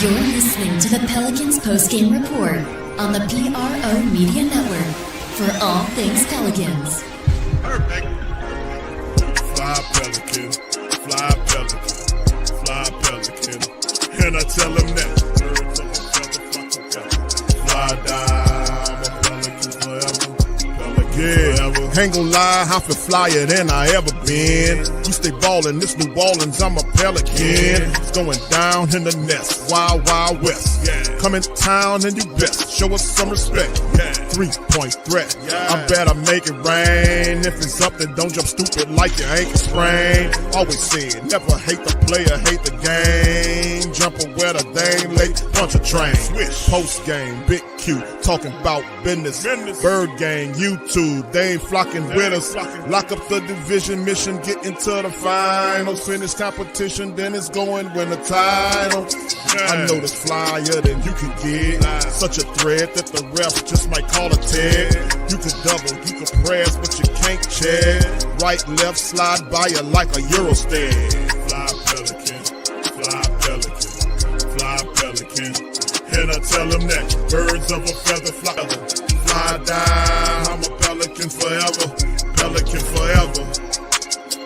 You're listening to the Pelicans postgame report on the PRO Media Network for all things Pelicans. Perfect. Fly Pelican, fly Pelican, fly Pelican. And I tell him that. Fly down, I'm a Pelican forever. Pelican, ain't gon' lie, I feel flyer than I ever been. We stay ballin', this New Orleans, I'm a Pelican. It's going down in the nest, wild, wild west. Come in town and you best, show us some respect. 3-point threat, I better make it rain. If it's up, then don't jump stupid like your ankle sprain. Always said, never hate the player, hate the game. Jumping where the dame late, punch a train. Post game, Big Q, talking about business. Bird gang, YouTube, they ain't flocking with us. Lock up the division mission, get into the finals. Finish competition, then it's going win the title. I know this flyer than you can get. Such a threat that the refs just might call a tag. You could double, you could press, but you can't check. Right, left, slide by you like a Eurostep. Fly Pelican, fly Pelican, fly Pelican. And I tell them that birds of a feather fly down. I'm a Pelican forever, Pelican forever.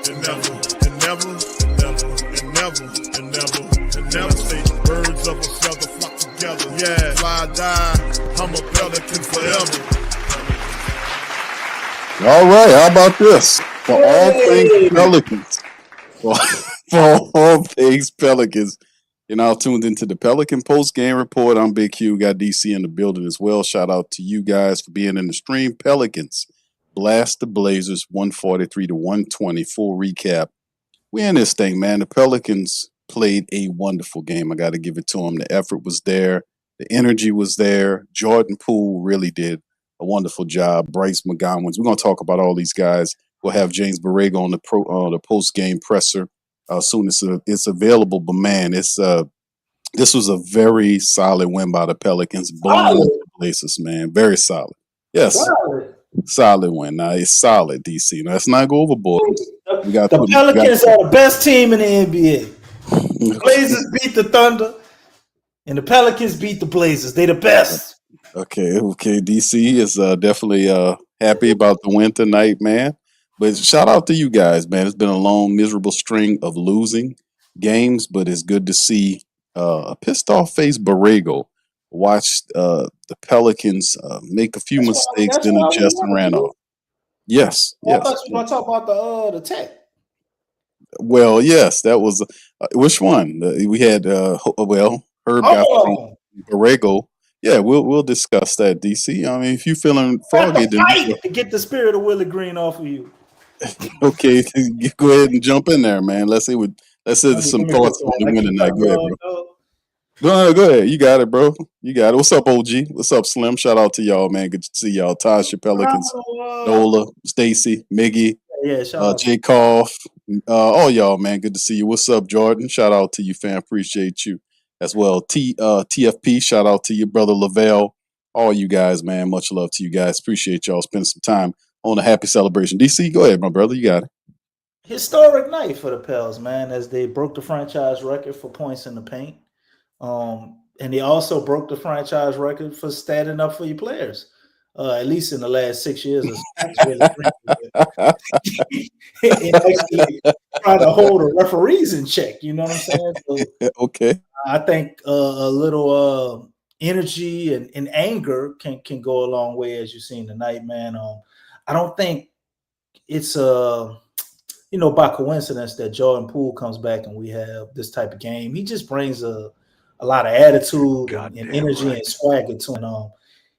And never, and never, and never, and never, and never, and never say birds of a feather flock together. Yeah, fly down. I'm a Pelican forever. All right, how about this? For all things Pelicans. For all things Pelicans. You're now tuned into the Pelican post-game report. I'm Big Q. Got DC in the building as well. Shout out to you guys for being in the stream. Pelicans blast the Blazers 143-120. Full recap. We in this thing, man. The Pelicans played a wonderful game. I got to give it to them. The effort was there. The energy was there. Jordan Poole really did a wonderful job. Bryce McGowan. We're going to talk about all these guys. We'll have James Borrego on the post-game presser soon as it's available. But, man, this was a very solid win by the Pelicans. Blowing the Blazers, man. Very solid. Yes. Solid win. Now, it's solid, DC. Now, let's not go overboard. The Pelicans are the best team in the NBA. The Blazers beat the Thunder, and the Pelicans beat the Blazers. They the best. Okay. DC is definitely happy about the win tonight, man. But shout out to you guys, man. It's been a long, miserable string of losing games, but it's good to see a pissed-off face Borrego watch the Pelicans make a few mistakes, then adjust and ran off. Yes. I thought you were going to talk about the tech. Well, yes, that was which one? We had Herb got from Borrego. Yeah, we'll discuss that, DC. I mean, if you feeling froggy, then to get the spirit of Willie Green off of you. Okay, go ahead and jump in there, man. Let's see some thoughts on the win tonight. Go ahead, bro. Go ahead. You got it, bro. You got it. What's up, OG? What's up, Slim? Shout out to y'all, man. Good to see y'all. Tasha, Pelicans, Nola, Stacy, Miggy, Jay Koff, all y'all, man. Good to see you. What's up, Jordan? Shout out to you, fam. Appreciate you as well. TFP, shout out to your brother Lavelle. All you guys, man. Much love to you guys. Appreciate y'all spending some time on a happy celebration. DC, go ahead, my brother. You got it. Historic night for the Pels, man, as they broke the franchise record for points in the paint. And they also broke the franchise record for standing up for your players, at least in the last 6 years. And actually try to hold the referees in check. You know what I'm saying? So okay. I think a little energy and anger can go a long way, as you've seen tonight, man. I don't think it's by coincidence that Jordan Poole comes back and we have this type of game. He just brings a lot of attitude and energy and swagger to him.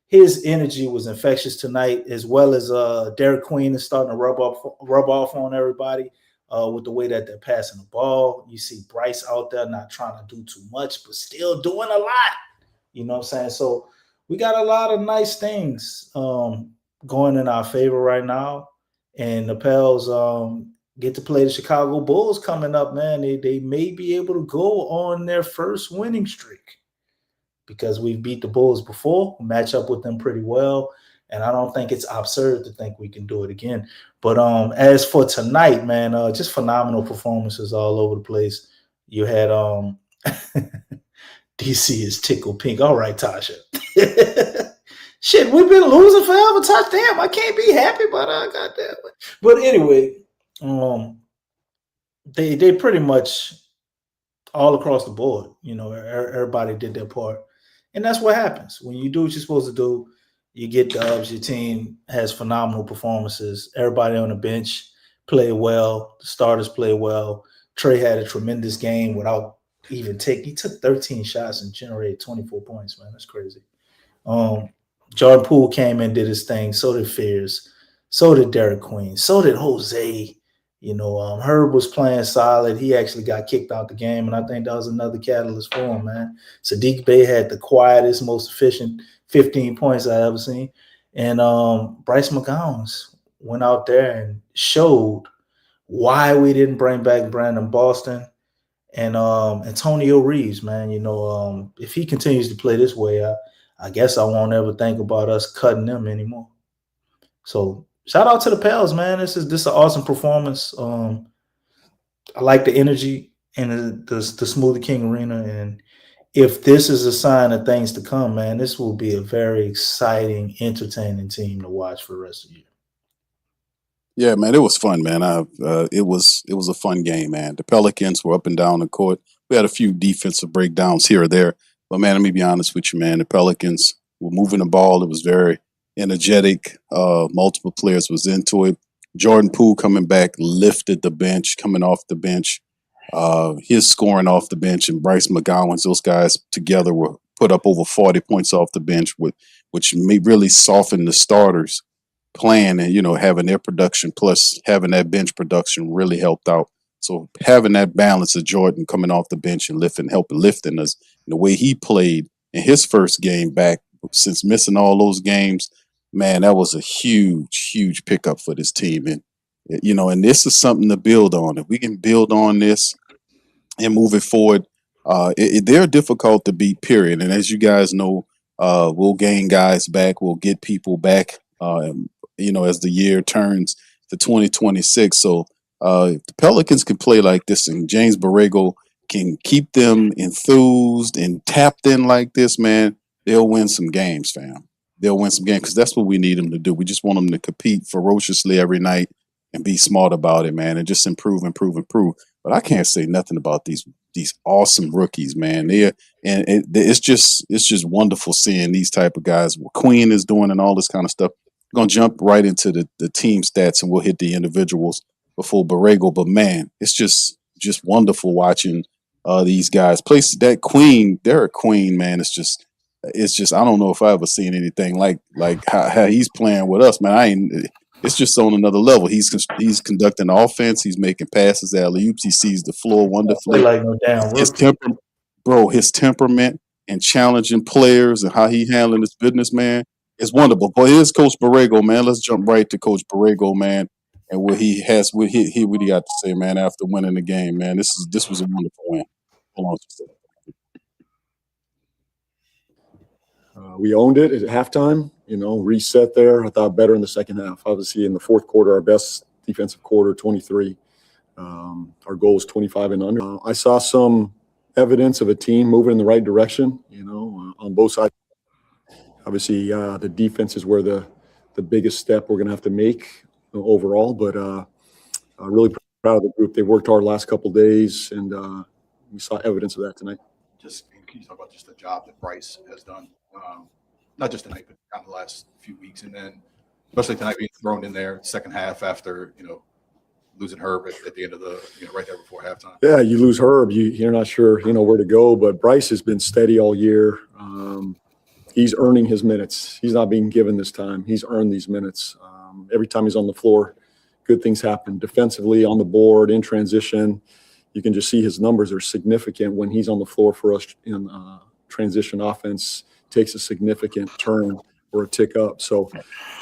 His energy was infectious tonight, as well as Derek Queen is starting to rub off on everybody with the way that they're passing the ball. You see Bryce out there not trying to do too much, but still doing a lot. You know what I'm saying? So we got a lot of nice things going in our favor right now. And the Pels get to play the Chicago Bulls coming up, man. They may be able to go on their first winning streak because we've beat the Bulls before, match up with them pretty well. And I don't think it's absurd to think we can do it again. But as for tonight, man, just phenomenal performances all over the place. You had DC is tickle pink. All right, Tasha. Shit, we've been losing forever. Tasha, damn, I can't be happy, but goddamn. But anyway, they pretty much all across the board, everybody did their part. And that's what happens. When you do what you're supposed to do, you get dubs. Your team has phenomenal performances. Everybody on the bench played well. The starters played well. Trey had a tremendous game without even he took 13 shots and generated 24 points, man. That's crazy. Jordan Poole came in, did his thing. So did Fears. So did Derek Queen. So did Jose. Herb was playing solid. He actually got kicked out the game, and I think that was another catalyst for him, man. Sadiq Bey had the quietest, most efficient 15 points I ever seen. And Bryce McGowens went out there and showed why we didn't bring back Brandon Boston and Antonio Reeves, man. If he continues to play this way, I guess I won't ever think about us cutting them anymore. So shout out to the Pels, man. This is an awesome performance. I like the energy in the Smoothie King Arena, and if this is a sign of things to come, man, this will be a very exciting, entertaining team to watch for the rest of the year. Yeah, man, it was fun, man. It was a fun game, man. The Pelicans were up and down the court. We had a few defensive breakdowns here or there, but man, let me be honest with you, man. The Pelicans were moving the ball. It was very energetic. Multiple players was into it. Jordan Poole coming back lifted the bench, coming off the bench. His scoring off the bench, and Bryce McGowens, those guys together were put up over 40 points off the bench, which may really soften the starters playing and, having their production plus having that bench production really helped out. So having that balance of Jordan coming off the bench and helping lifting us, and the way he played in his first game back since missing all those games, man, that was a huge, huge pickup for this team. And, and this is something to build on. If we can build on this and move it forward, they're difficult to beat, period. And as you guys know, we'll gain guys back. We'll get people back, as the year turns to 2026. So if the Pelicans can play like this and James Borrego can keep them enthused and tapped in like this, man, they'll win some games, fam. They'll win some games because that's what we need them to do. We just want them to compete ferociously every night and be smart about it, man, and just improve. But I can't say nothing about these awesome rookies, man. It's just wonderful seeing these type of guys. What Queen is doing and all this kind of stuff. We're gonna jump right into the team stats and we'll hit the individuals before Borrego. But man, it's just wonderful watching these guys play. That Queen, Derek Queen, man, it's just I don't know if I ever seen anything like how he's playing with us, man. It's just on another level. He's conducting offense. He's making passes, alley-oops. He sees the floor wonderfully. Like no damn his temperament and challenging players and how he handling his business, man, is wonderful. But here's Coach Borrego, man. Let's jump right to Coach Borrego, man, and what he got to say, man, after winning the game, man. This was a wonderful win. Hold on just a second. We owned it at halftime, reset there. I thought better in the second half. Obviously, in the fourth quarter, our best defensive quarter, 23. Our goal is 25 and under. I saw some evidence of a team moving in the right direction, on both sides. Obviously, the defense is where the biggest step we're going to have to make overall. But really proud of the group. They worked hard the last couple of days, and we saw evidence of that tonight. Can you talk about just the job that Bryce has done? Not just tonight, but kind of the last few weeks, and then especially tonight being thrown in there second half after losing Herb at the end of the right there before halftime. Yeah, you lose Herb, you're not sure where to go, but Bryce has been steady all year. He's earning his minutes. He's not being given this time. He's earned these minutes. Every time he's on the floor, good things happen defensively, on the board, in transition. You can just see his numbers are significant when he's on the floor for us in transition offense. Takes a significant turn or a tick up. So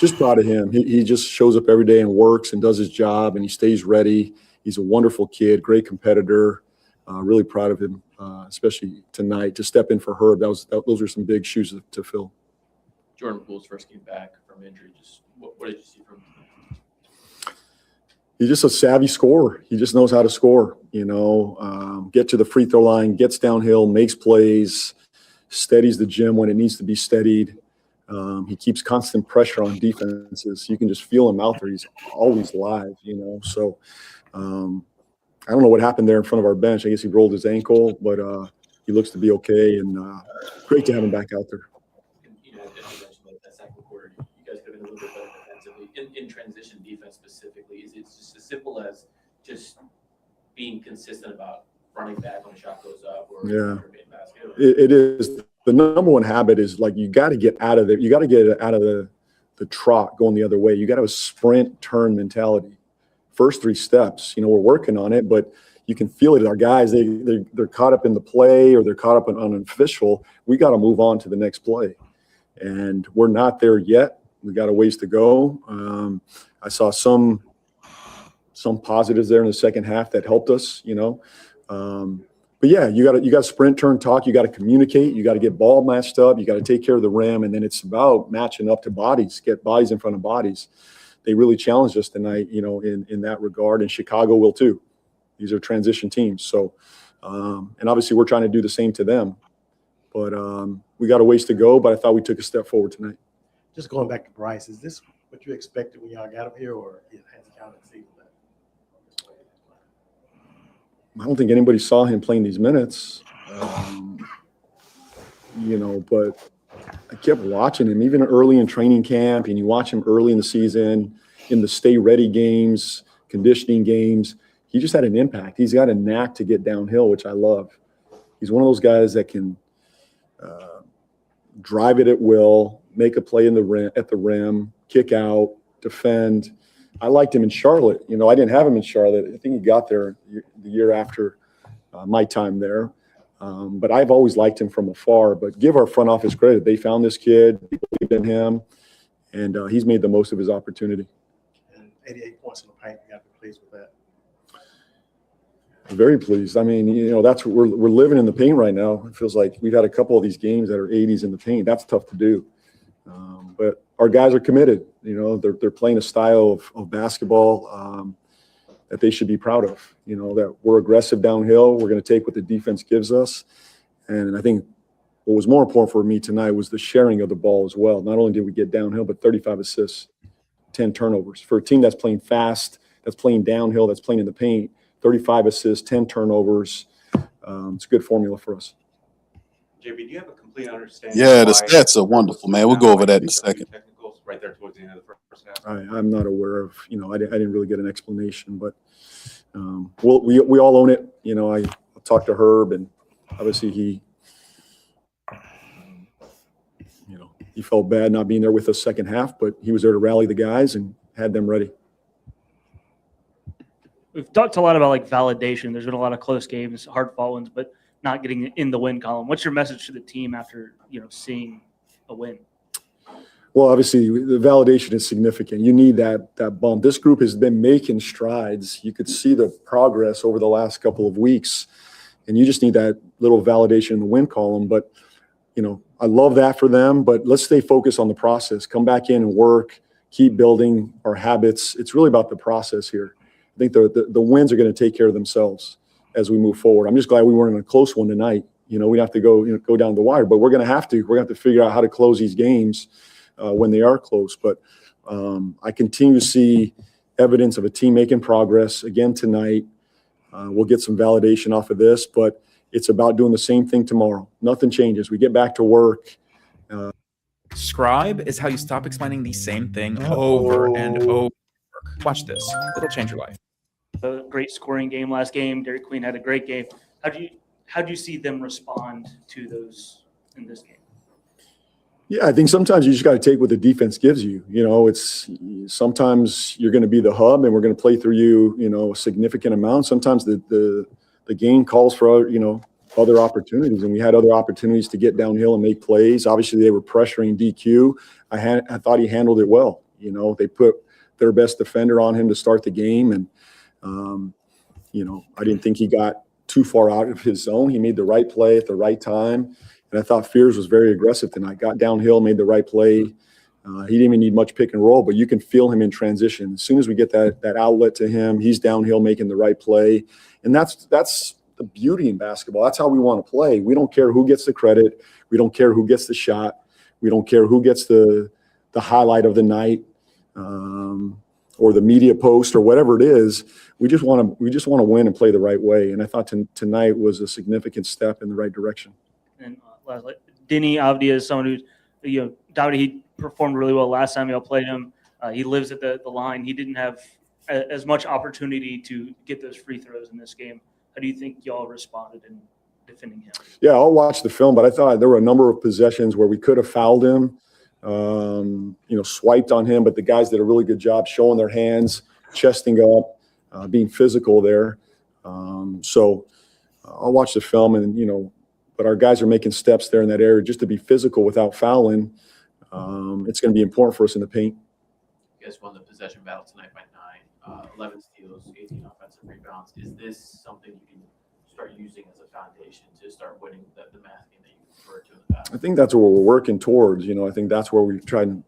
just proud of him. He just shows up every day and works and does his job, and he stays ready. He's a wonderful kid, great competitor. Really proud of him, especially tonight, to step in for Herb. Those are some big shoes to fill. Jordan Poole's first game back from injury. Just what did you see from him? He's just a savvy scorer. He just knows how to score, get to the free throw line, gets downhill, makes plays. steadies the gym when it needs to be steadied. He keeps constant pressure on defenses. You can just feel him out there. He's always live, So I don't know what happened there in front of our bench. I guess he rolled his ankle, but he looks to be okay, and great to have him back out there. As you mentioned, that second quarter, you guys could have been a little bit better defensively. In transition defense specifically, is it just as simple as just being consistent about running back when a shot goes up or basket? It is. The number one habit is like you got to get out of there. You got to get out of the trot going the other way. You got to have a sprint turn mentality. First 3 steps, we're working on it, but you can feel it. Our guys, they're caught up in the play or they're caught up on an official. We got to move on to the next play, and we're not there yet. We got a ways to go. I saw some positives there in the second half that helped us, But yeah, you got to sprint, turn, talk. You got to communicate. You got to get ball matched up. You got to take care of the rim, and then it's about matching up to bodies. Get bodies in front of bodies. They really challenged us tonight, in that regard, and Chicago will too. These are transition teams, so and obviously we're trying to do the same to them. But we got a ways to go. But I thought we took a step forward tonight. Just going back to Bryce, is this what you expected when y'all got him here, or has he kind of exceeded that? I don't think anybody saw him playing these minutes, but I kept watching him even early in training camp, and you watch him early in the season in the stay ready games, conditioning games. He just had an impact. He's got a knack to get downhill, which I love. He's one of those guys that can drive it at will, make a play at the rim, kick out, defend. I liked him in Charlotte. I didn't have him in Charlotte. I think he got there the year after my time there. But I've always liked him from afar. But give our front office credit. They found this kid, they believed in him, and he's made the most of his opportunity. And 88 points in the paint, you got to be pleased with that. Very pleased. I mean, that's what we're living in the paint right now. It feels like we've had a couple of these games that are 80s in the paint. That's tough to do. But our guys are committed. They're playing a style of basketball that they should be proud of. That we're aggressive downhill. We're going to take what the defense gives us. And I think what was more important for me tonight was the sharing of the ball as well. Not only did we get downhill, but 35 assists, 10 turnovers. For a team that's playing fast, that's playing downhill, that's playing in the paint, 35 assists, 10 turnovers. It's a good formula for us. JB, do you have a complete understanding? Yeah, the stats are wonderful, man. We'll go over that in a second. Technicals right there towards the end of the first half. I'm not aware of, I didn't really get an explanation, but we all own it. I talked to Herb, and obviously he felt bad not being there with us second half, but he was there to rally the guys and had them ready. We've talked a lot about validation. There's been a lot of close games, hard-fought ones, but not getting in the win column. What's your message to the team after seeing a win? Well, obviously the validation is significant. You need that bump. This group has been making strides. You could see the progress over the last couple of weeks, and you just need that little validation in the win column. But I love that for them. But let's stay focused on the process. Come back in and work. Keep building our habits. It's really about the process here. I think the wins are going to take care of themselves as we move forward. I'm just glad we weren't in a close one tonight. We have to go down the wire, but we're going to have to figure out how to close these games when they are close. But I continue to see evidence of a team making progress again tonight. We'll get some validation off of this, but it's about doing the same thing tomorrow. Nothing changes. We get back to work. Scribe is how you stop explaining the same thing over and over. Watch this. It'll change your life. A great scoring game last game. Dairy Queen had a great game. How do you see them respond to those in this game? Yeah, I think sometimes you just got to take what the defense gives you. It's sometimes you're going to be the hub, and we're going to play through you. A significant amount. Sometimes the game calls for other opportunities, and we had other opportunities to get downhill and make plays. Obviously, they were pressuring DQ. I thought he handled it well. They put their best defender on him to start the game, and I didn't think he got too far out of his zone. He made the right play at the right time. And I thought Fears was very aggressive tonight. Got downhill, made the right play. He didn't even need much pick and roll, but you can feel him in transition. As soon as we get that outlet to him, he's downhill making the right play. And that's the beauty in basketball. That's how we want to play. We don't care who gets the credit. We don't care who gets the shot. We don't care who gets the highlight of the night, or the media post or whatever it is. We just want to win and play the right way. And I thought tonight was a significant step in the right direction. And lastly, Deni Avdija is someone who's, doubted he performed really well last time y'all played him. He lives at the line. He didn't have as much opportunity to get those free throws in this game. How do you think y'all responded in defending him? Yeah, I'll watch the film, but I thought there were a number of possessions where we could have fouled him, swiped on him, but the guys did a really good job showing their hands, chesting up, being physical there. So I'll watch the film, and, but our guys are making steps there in that area just to be physical without fouling. It's going to be important for us in the paint. You guys won the possession battle tonight by 9, 11 steals, 18 offensive rebounds. Is this something you can start using as a foundation to start winning the math game that you referred to in the past? I think that's what we're working towards. I think that's where we've tried.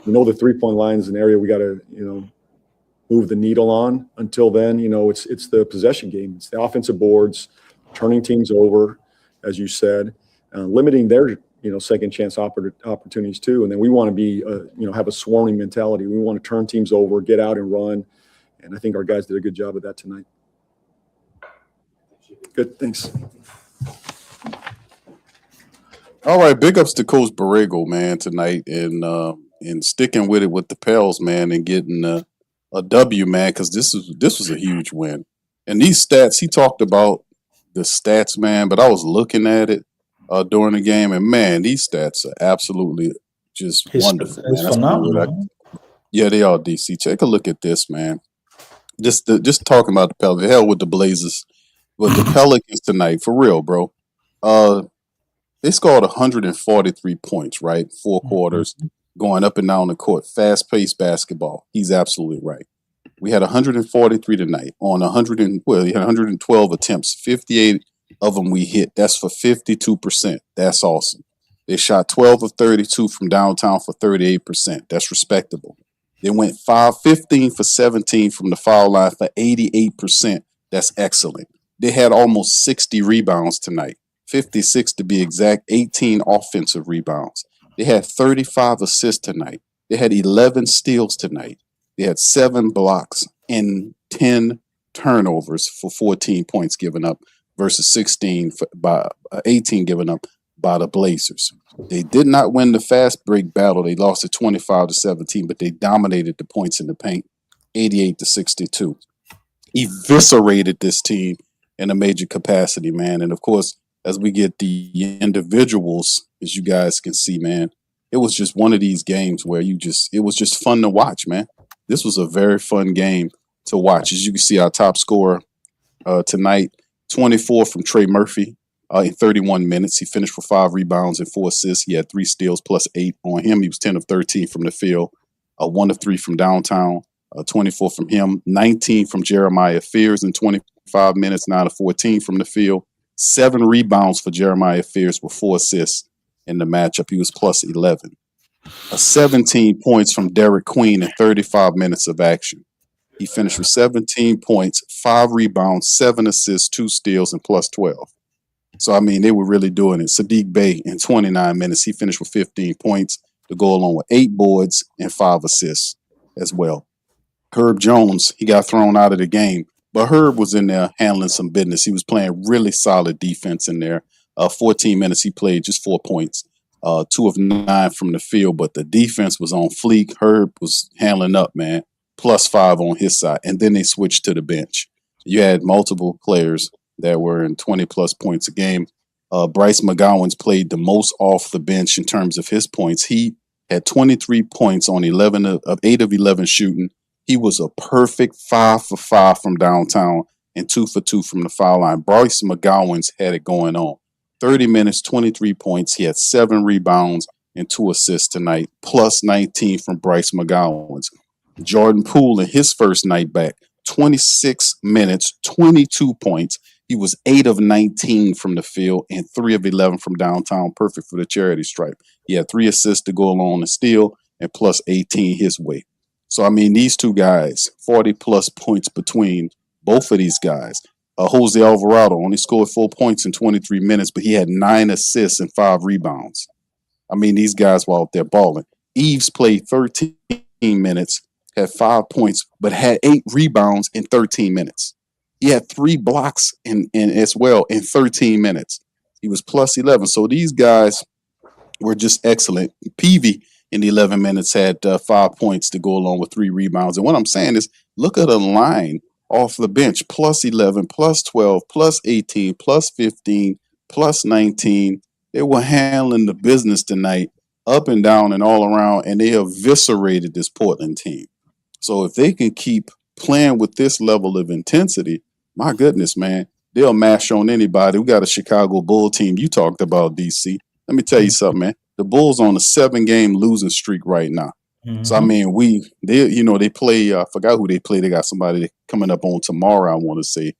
The 3-point line is an area we got to, move the needle on. Until then, it's the possession game. It's the offensive boards, turning teams over, as you said, limiting their, second chance opportunities too. And then we want to be, have a swarming mentality. We want to turn teams over, get out and run. And I think our guys did a good job of that tonight. Good, thanks. All right, big ups to Coach Borrego, man, tonight, and sticking with it with the Pels, man, and getting a W, man, because this was a huge win. And these stats, he talked about the stats, man, but I was looking at it during the game, and man, these stats are absolutely just wonderful. It's phenomenal. Yeah, they are, DC. Take a look at this, man. Just talking about the Pelicans, hell with the Blazers, but the Pelicans tonight, for real, bro. They scored 143 points, right? 4 quarters, going up and down the court, fast-paced basketball. He's absolutely right. We had 143 tonight on 112 attempts. 58 of them we hit. That's for 52%. That's awesome. They shot 12 of 32 from downtown for 38%. That's respectable. They went 15 for 17 from the foul line for 88%. That's excellent. They had almost 60 rebounds tonight. 56 to be exact, 18 offensive rebounds. They had 35 assists tonight. They had 11 steals tonight. They had 7 blocks and 10 turnovers for 14 points given up versus 18 given up by the Blazers. They did not win the fast break battle. They lost at 25-17, but they dominated the points in the paint, 88-62. Eviscerated this team in a major capacity, man. And of course, as we get the individuals, as you guys can see, man, it was just one of these games where it was just fun to watch, man. This was a very fun game to watch. As you can see, our top scorer tonight, 24 from Trey Murphy in 31 minutes. He finished with 5 rebounds and 4 assists. He had 3 steals plus 8 on him. He was 10 of 13 from the field, 1 of 3 from downtown, 24 from him, 19 from Jeremiah Fears in 25 minutes, 9 of 14 from the field, 7 rebounds for Jeremiah Fears with 4 assists in the matchup. He was plus 11. 17 points from Derek Queen in 35 minutes of action. He finished with 17 points, 5 rebounds, 7 assists, 2 steals, and plus 12. So, I mean, they were really doing it. Sadiq Bey in 29 minutes, he finished with 15 points to go along with 8 boards and 5 assists as well. Herb Jones, he got thrown out of the game, but Herb was in there handling some business. He was playing really solid defense in there. 14 minutes, he played just 4 points, 2 of 9 from the field, but the defense was on fleek. Herb was handling up, man, plus 5 on his side. And then they switched to the bench. You had multiple players that were in 20-plus points a game. Bryce McGowan's played the most off the bench in terms of his points. He had 23 points on 8 of 11 shooting. He was a perfect 5 for 5 from downtown and 2 for 2 from the foul line. Bryce McGowan's had it going on. 30 minutes, 23 points. He had 7 rebounds and 2 assists tonight, plus 19 from Bryce McGowan's. Jordan Poole in his first night back, 26 minutes, 22 points. He was 8 of 19 from the field and 3 of 11 from downtown, perfect for the charity stripe. He had 3 assists to go along the steal and plus 18 his way. So, I mean, these two guys, 40-plus points between both of these guys. Jose Alvarado only scored 4 points in 23 minutes, but he had 9 assists and 5 rebounds. I mean, these guys were out there balling. Eves played 13 minutes, had 5 points, but had 8 rebounds in 13 minutes. He had 3 blocks in as well in 13 minutes. He was plus 11. So these guys were just excellent. Peavy in the 11 minutes had 5 points to go along with 3 rebounds. And what I'm saying is, look at the line off the bench: plus 11, plus 12, plus 18, plus 15, plus 19. They were handling the business tonight, up and down and all around, and they eviscerated this Portland team. So if they can keep playing with this level of intensity, my goodness, man, they'll mash on anybody. We got a Chicago Bull team you talked about, DC. Let me tell you something, man. The Bulls on a 7-game losing streak right now. Mhm. So I mean, they play. I forgot who they play. They got somebody coming up on tomorrow. I want to say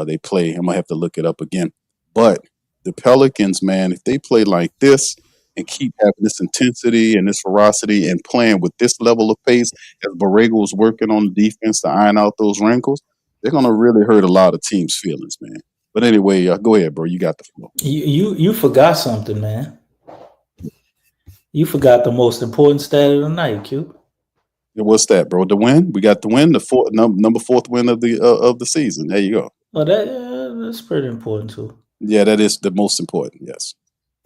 they play. I'm gonna have to look it up again. But the Pelicans, man, if they play like this and keep having this intensity and this ferocity and playing with this level of pace, as Borrego's working on the defense to iron out those wrinkles, they're gonna really hurt a lot of teams' feelings, man. But anyway, go ahead, bro. You got the floor. You forgot something, man. You forgot the most important stat of the night, Q. What's that, bro? The win. We got the win, the number 4th win of the season. There you go. Well, that's pretty important too. Yeah, that is the most important. Yes.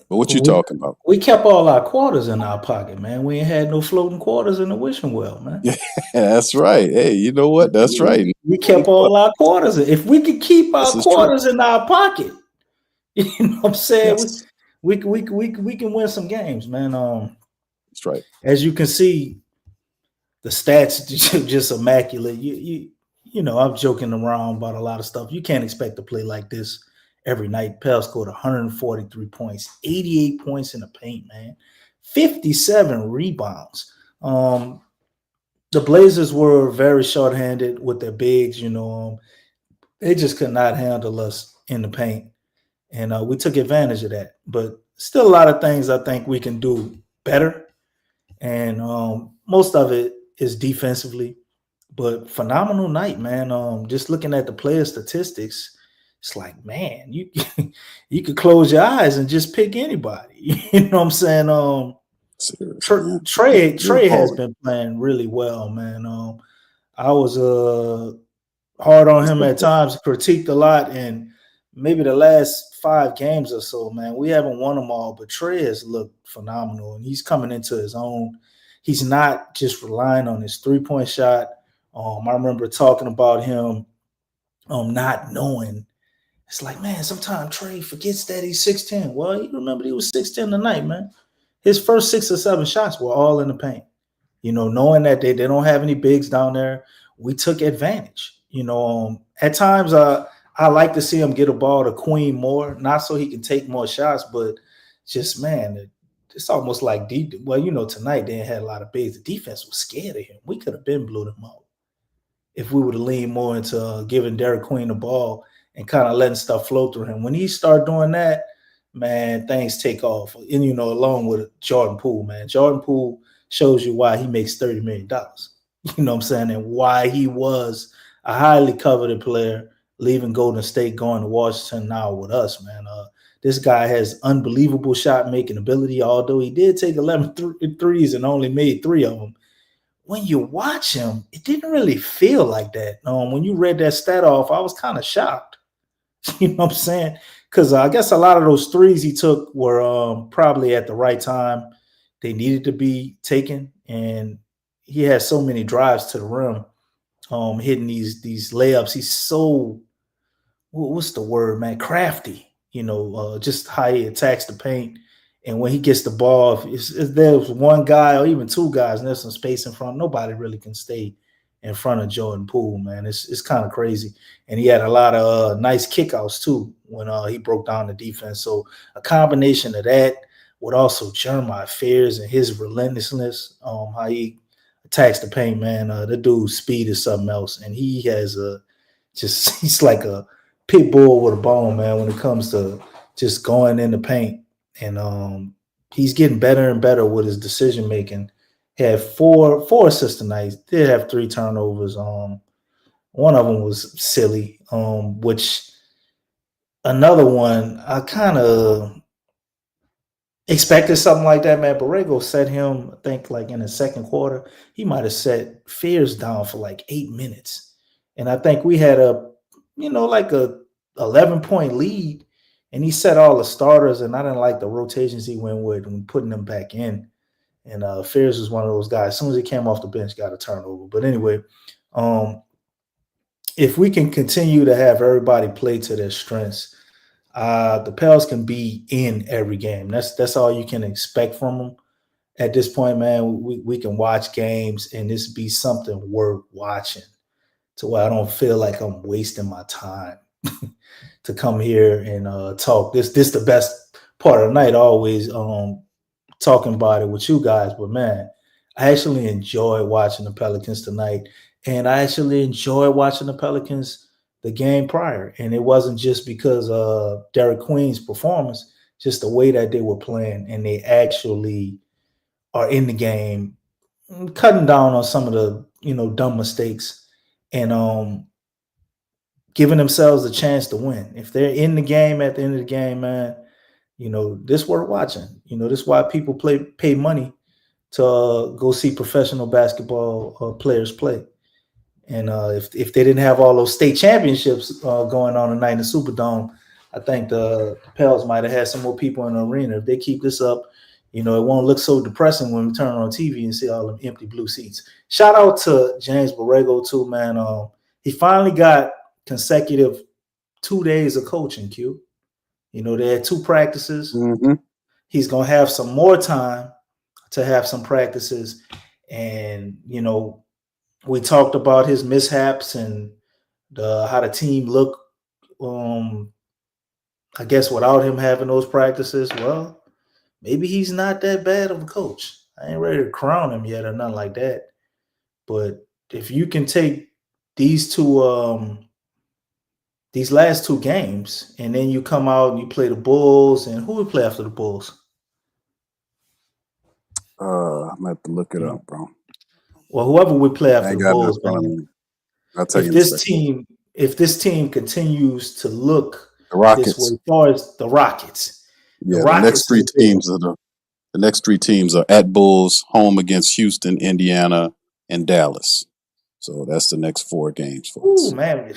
But what you talking about? We kept all our quarters in our pocket, man. We ain't had no floating quarters in the wishing well, man. Yeah, that's right. Hey, you know what? That's right. We kept all our quarters. If we could keep our quarters in our pocket, you know what I'm saying? Yes. We can win some games, man. That's right. As you can see, the stats just immaculate. You know, I'm joking around about a lot of stuff. You can't expect to play like this every night. Pell scored 143 points, 88 points in the paint, man, 57 rebounds. The Blazers were very shorthanded with their bigs. You know, they just could not handle us in the paint. And we took advantage of that. But still a lot of things I think we can do better. And most of it is defensively. But phenomenal night, man. Just looking at the player statistics, it's like, man, you could close your eyes and just pick anybody. You know what I'm saying? Trey has been playing really well, man. I was hard on him at times, critiqued a lot, and maybe the last 5 games or so, man, we haven't won them all, but Trey has looked phenomenal, and he's coming into his own. He's not just relying on his 3-point shot. I remember talking about him not knowing. It's like, man, sometimes Trey forgets that he's 6'10". Well, you remember he was 6'10" tonight, man. His first 6 or 7 shots were all in the paint. You know, knowing that they don't have any bigs down there, we took advantage. You know, at times I like to see him get a ball to Queen more, not so he can take more shots, but just, man, it's almost like well, you know, tonight they had a lot of bigs. The defense was scared of him. We could have been blew them out if we would have leaned more into giving Derek Queen the ball and kind of letting stuff flow through him. When he start doing that, man, things take off. And, you know, along with Jordan Poole, man. Jordan Poole shows you why he makes $30 million. You know what I'm saying? And why he was a highly coveted player, leaving Golden State, going to Washington now with us, man. This guy has unbelievable shot-making ability, although he did take 11 threes and only made 3 of them. When you watch him, it didn't really feel like that. When you read that stat off, I was kind of shocked. You know what I'm saying? Because I guess a lot of those threes he took were probably at the right time. They needed to be taken, and he has so many drives to the rim, hitting these layups. He's so, what's the word, man? Crafty. You know, just how he attacks the paint. And when he gets the ball, if there's one guy or even 2 guys and there's some space in front, nobody really can stay in front of Jordan Poole, man. It's kind of crazy. And he had a lot of nice kickouts, too, when he broke down the defense. So a combination of that with also Jerami Fears and his relentlessness, how he attacks the paint, man. The dude's speed is something else. And he has he's like a pit bull with a bone, man, when it comes to just going in the paint. And he's getting better and better with his decision making. He had four assists tonight. Did have 3 turnovers. One of them was silly, which another one I kind of expected something like that, man. Borrego set him, I think, like in the second quarter, he might have set Fears down for like 8 minutes. And I think we had like a 11-point lead, and he set all the starters, and I didn't like the rotations he went with and putting them back in. And Fears was one of those guys. As soon as he came off the bench, got a turnover. But anyway, if we can continue to have everybody play to their strengths, the Pels can be in every game. That's all you can expect from them at this point, man. We can watch games and this be something worth watching, to where I don't feel like I'm wasting my time to come here and talk. This the best part of the night, always talking about it with you guys. But man, I actually enjoy watching the Pelicans tonight, and I actually enjoy watching the Pelicans the game prior. And it wasn't just because of Derek Queen's performance, just the way that they were playing, and they actually are in the game, cutting down on some of the dumb mistakes, and giving themselves a chance to win. If they're in the game at the end of the game, man, this worth watching. This is why people pay money to go see professional basketball players play. And if they didn't have all those state championships going on tonight in the Superdome, I think the Pels might have had some more people in the arena. If they keep this up, it won't look so depressing when we turn on TV and see all them empty blue seats. Shout out to James Borrego too, man. He finally got consecutive 2 days of coaching, Q. They had 2 practices. Mm-hmm. He's going to have some more time to have some practices. And, we talked about his mishaps and how the team looked, I guess, without him having those practices. Well, maybe he's not that bad of a coach. I ain't ready to crown him yet or nothing like that. But if you can take these last 2 games, and then you come out and you play the Bulls, and who would play after the Bulls? I'm gonna have to look it up, bro. Well, whoever would play after the Bulls, man. I'll tell you. If this team continues to look the Rockets, this way, as far as the Rockets, the next 3 teams are at Bulls, home against Houston, Indiana, and Dallas. So that's the next 4 games for us. Ooh, man,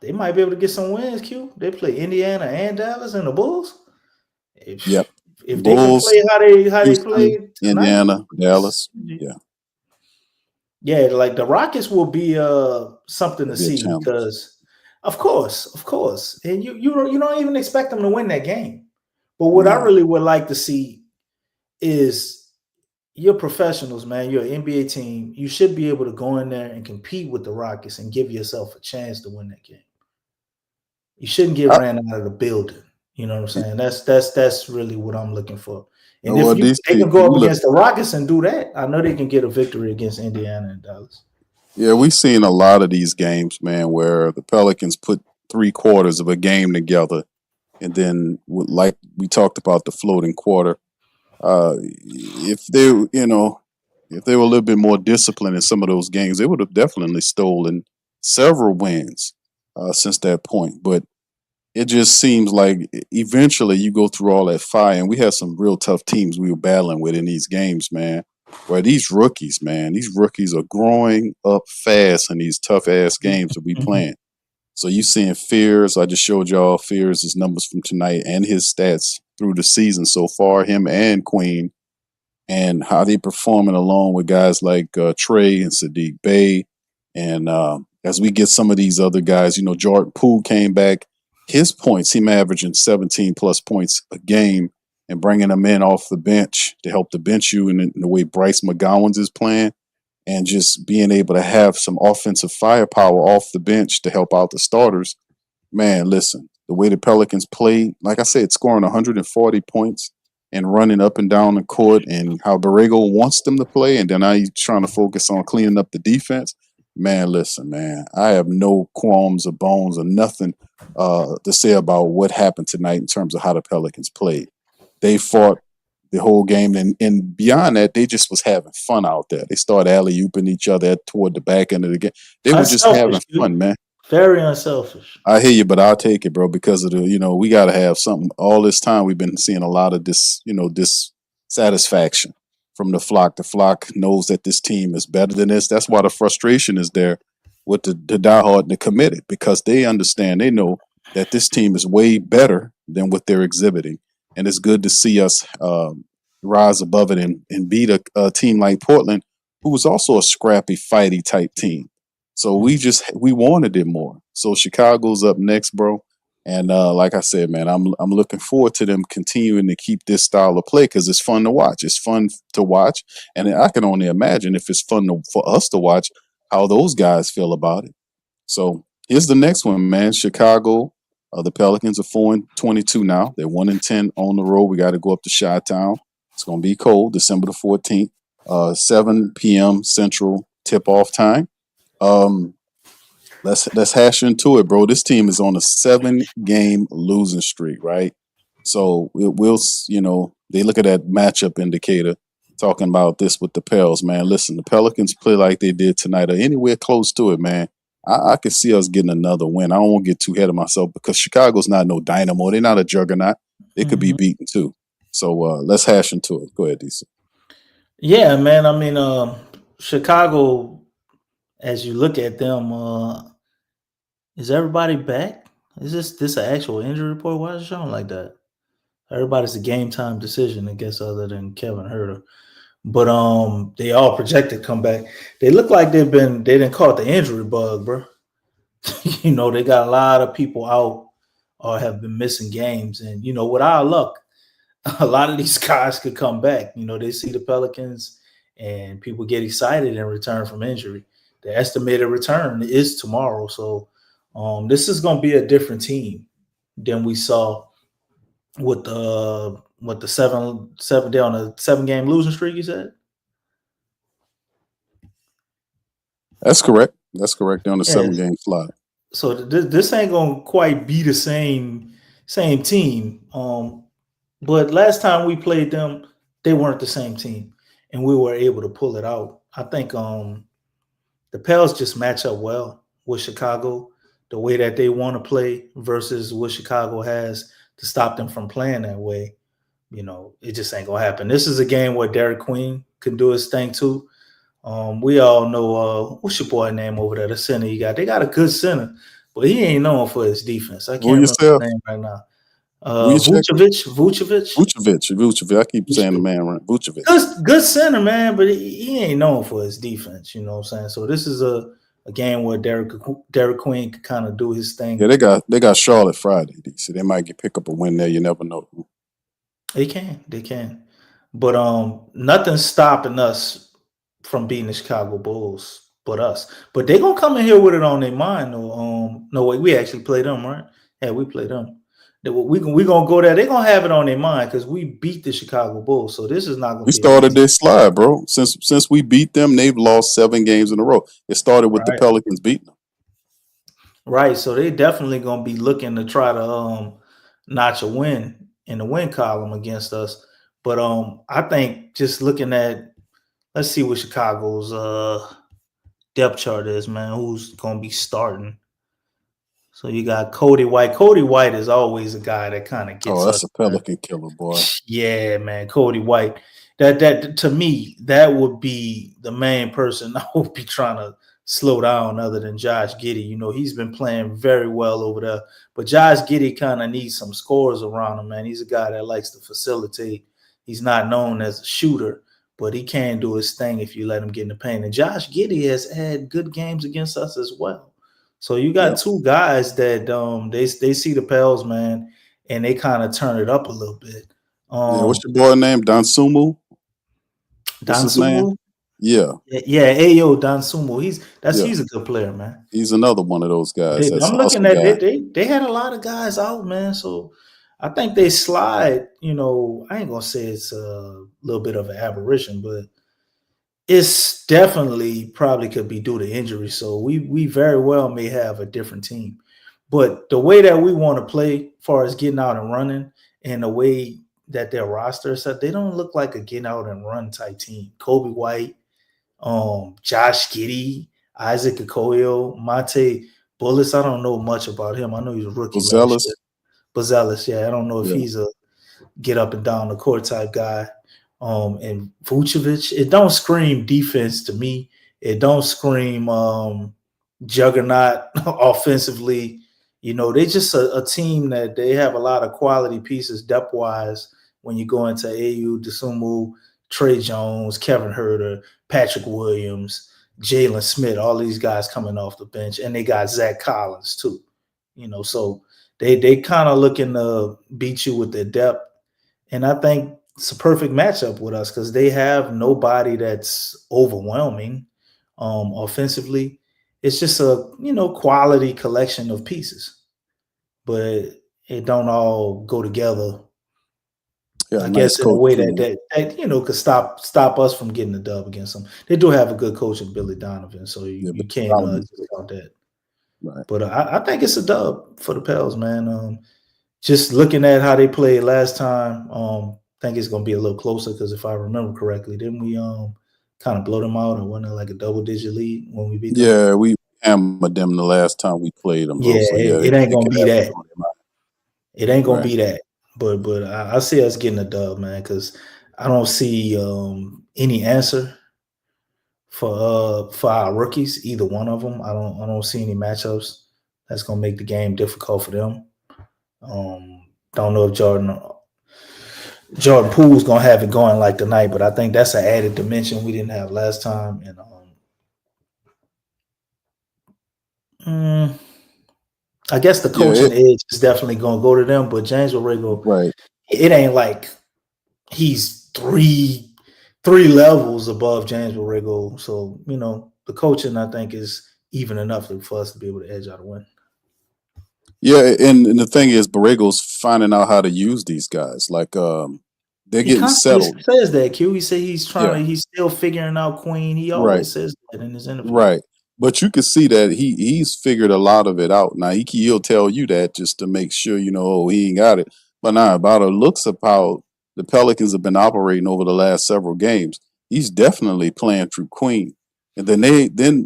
they might be able to get some wins. Q. They play Indiana and Dallas and the Bulls. If Bulls, they can play how Houston, they play tonight, Indiana, Dallas, yeah, like the Rockets will be something to see, because of course, and you don't even expect them to win that game. But what I really would like to see is, you're professionals, man. You're an NBA team. You should be able to go in there and compete with the Rockets and give yourself a chance to win that game. You shouldn't get ran out of the building. You know what I'm saying? That's really what I'm looking for. And if they can go up against the Rockets and do that, I know they can get a victory against Indiana and Dallas. Yeah, we've seen a lot of these games, man, where the Pelicans put 3 quarters of a game together, and then, like we talked about, the floating quarter. If they were a little bit more disciplined in some of those games, they would have definitely stolen several wins since that point. But it just seems like eventually you go through all that fire, and we had some real tough teams we were battling with in these games, man. Where these rookies are growing up fast in these tough ass games that we playing. So you seeing Fears? I just showed y'all Fears' numbers from tonight and his stats through the season so far, him and Queen, and how they performing along with guys like Trey and Sadiq Bey. And as we get some of these other guys, Jordan Poole came back. His points, him averaging 17 plus points a game, and bringing them in off the bench to help to bench you in the way Bryce McGowan's is playing, and just being able to have some offensive firepower off the bench to help out the starters. Man, listen, the way the Pelicans play, like I said, scoring 140 points and running up and down the court, and how Borrego wants them to play, and then now he's trying to focus on cleaning up the defense. Man, listen, man, I have no qualms or bones or nothing to say about what happened tonight in terms of how the Pelicans played. They fought. the whole game. And beyond that, they just was having fun out there. They started alley-ooping each other toward the back end of the game. They were just having fun, man. Very unselfish. I hear you, but I'll take it, bro, because of the, we got to have something. All this time we've been seeing a lot of dissatisfaction from the flock. The flock knows that this team is better than this. That's why the frustration is there with the diehard and the committed, because they understand, they know that this team is way better than what they're exhibiting. And it's good to see us rise above it and beat a team like Portland, who was also a scrappy, fighty type team. So we wanted it more. So Chicago's up next, bro. And like I said, man, I'm looking forward to them continuing to keep this style of play because it's fun to watch. It's fun to watch. And I can only imagine if it's fun for us to watch how those guys feel about it. So here's the next one, man. Chicago, the Pelicans are 4-22 now. They're 1-10 on the road. We got to go up to Chi-Town. It's going to be cold, December the 14th, 7 p.m. Central tip-off time. Let's hash into it, bro. This team is on a 7-game losing streak, right? So they look at that matchup indicator, talking about this with the Pels, man. Listen, the Pelicans play like they did tonight or anywhere close to it, man. I could see us getting another win. I don't want to get too ahead of myself because Chicago's not no dynamo. They're not a juggernaut. They could be beaten too. So let's hash into it. Go ahead, DC. Yeah, man. I mean, Chicago, as you look at them, is everybody back? Is this an actual injury report? Why is it showing like that? Everybody's a game time decision, I guess, other than Kevin Huerter. But they all projected come back. They look like they didn't call it the injury bug, bro. They got a lot of people out or have been missing games. And, with our luck, a lot of these guys could come back. They see the Pelicans and people get excited and return from injury. The estimated return is tomorrow. So this is going to be a different team than we saw with the 7 day on a 7-game losing streak, you said? That's correct. They're on the 7-game slide. So this ain't gonna quite be the same team. But last time we played them, they weren't the same team, and we were able to pull it out. I think the Pels just match up well with Chicago, the way that they want to play versus what Chicago has to stop them from playing that way. It just ain't gonna happen. This is a game where Derek Queen can do his thing too. We all know what's your boy name over there, the center you got. They got a good center, but he ain't known for his defense. I can't remember his name right now. Vucevic. I keep saying the man right. Vucevic. Good center, man, but he ain't known for his defense. You know what I'm saying? So this is a game where Derek Queen can kind of do his thing. Yeah, they got Charlotte Friday, so they might pick up a win there. You never know. They can. But nothing's stopping us from beating the Chicago Bulls but us. But they're gonna come in here with it on their mind. No way, we actually play them, right? Yeah, we play them. We gonna go there. They're gonna have it on their mind because we beat the Chicago Bulls. So this is not gonna we started this slide, bro. Since we beat them, they've lost 7 games in a row. It started with the Pelicans beating them. Right. So they definitely gonna be looking to try to notch a win in the win column against us. But I think just looking at, let's see what Chicago's depth chart is, man. Who's going to be starting? So you got Cody White. Cody White is always a guy that kind of gets. Oh, that's a Pelican killer, boy. Yeah, man, Cody White. That to me, that would be the main person I would be trying to slow down, other than Josh Giddey. He's been playing very well over there, but Josh Giddey kind of needs some scores around him, man. He's a guy that likes to facilitate. He's not known as a shooter, but he can do his thing if you let him get in the paint. And Josh Giddey has had good games against us as well. So you got two guys that they see the Pels, man, and they kind of turn it up a little bit. What's your boy name? Dansumu? Dansumu? Yeah. Yeah, Ayo Dansumu. He's a good player, man. He's another one of those guys. I'm looking at it. They had a lot of guys out, man. So I think they slide. I ain't gonna say it's a little bit of an aberration, but it's definitely probably could be due to injury. So we very well may have a different team. But the way that we want to play, as far as getting out and running, and the way that their roster set, they don't look like a get out and run type team. Kobe White, Josh Giddey, Isaac Okoye, Monte Bullis. I don't know much about him. I know he's a rookie last year. Buzelis, yeah. I don't know if he's a get up and down the court type guy. And Vucevic, it don't scream defense to me. It don't scream juggernaut offensively. They just a team that they have a lot of quality pieces depth-wise when you go into AU, Dosunmu, Trey Jones, Kevin Huerter, Patrick Williams, Jalen Smith, all these guys coming off the bench. And they got Zach Collins too. So they kind of looking to beat you with their depth. And I think it's a perfect matchup with us because they have nobody that's overwhelming offensively. It's just a quality collection of pieces, but it don't all go together. I guess in a way that could stop us from getting the dub against them. They do have a good coach in Billy Donovan, so you can't discount that. Right. But I think it's a dub for the Pels, man. Just looking at how they played last time, I think it's going to be a little closer because if I remember correctly, didn't we kind of blow them out or wasn't it like a double-digit lead when we beat them? Yeah, we hammered them the last time we played them. Yeah, so, it ain't going to be that. It ain't going Right. to be that. But I see us getting a dub, man, because I don't see any answer for our rookies, either one of them. I don't see any matchups that's going to make the game difficult for them. Don't know if Jordan Poole's gonna have it going like tonight, but I think that's an added dimension we didn't have last time. And I guess the coaching edge is definitely gonna go to them. But James Borrego, right? It ain't like he's three levels above James Borrego. So the coaching I think is even enough for us to be able to edge out a win. Yeah, and the thing is, Borrego's finding out how to use these guys. Like they're getting settled. He says that, Q. He said he's trying to. He's still figuring out Queen. He always says that in his interview. Right, but you can see that he's figured a lot of it out. Now he'll tell you that just to make sure he ain't got it. But now about the looks of how the Pelicans have been operating over the last several games, he's definitely playing through Queen. And then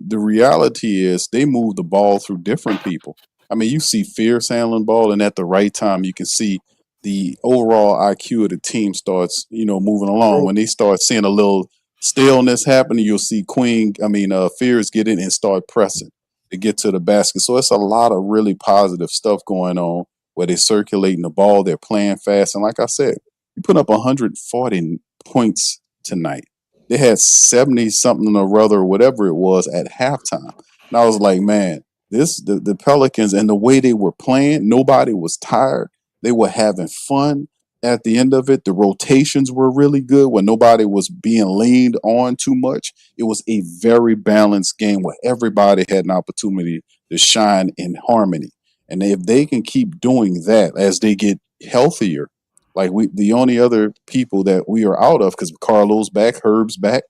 the reality is they move the ball through different people. I mean, you see Fierce handling ball, and at the right time, you can see the overall IQ of the team starts, moving along. When they start seeing a little staleness happening, you'll see Fierce get in and start pressing to get to the basket. So it's a lot of really positive stuff going on where they're circulating the ball, they're playing fast. And like I said, you put up 140 points tonight. They had 70-something or other, whatever it was, at halftime. And I was like, man, the Pelicans and the way they were playing, nobody was tired. They were having fun at the end of it. The rotations were really good when nobody was being leaned on too much. It was a very balanced game where everybody had an opportunity to shine in harmony. And if they can keep doing that as they get healthier, like the only other people that we are out of, because Carlo's back, Herb's back.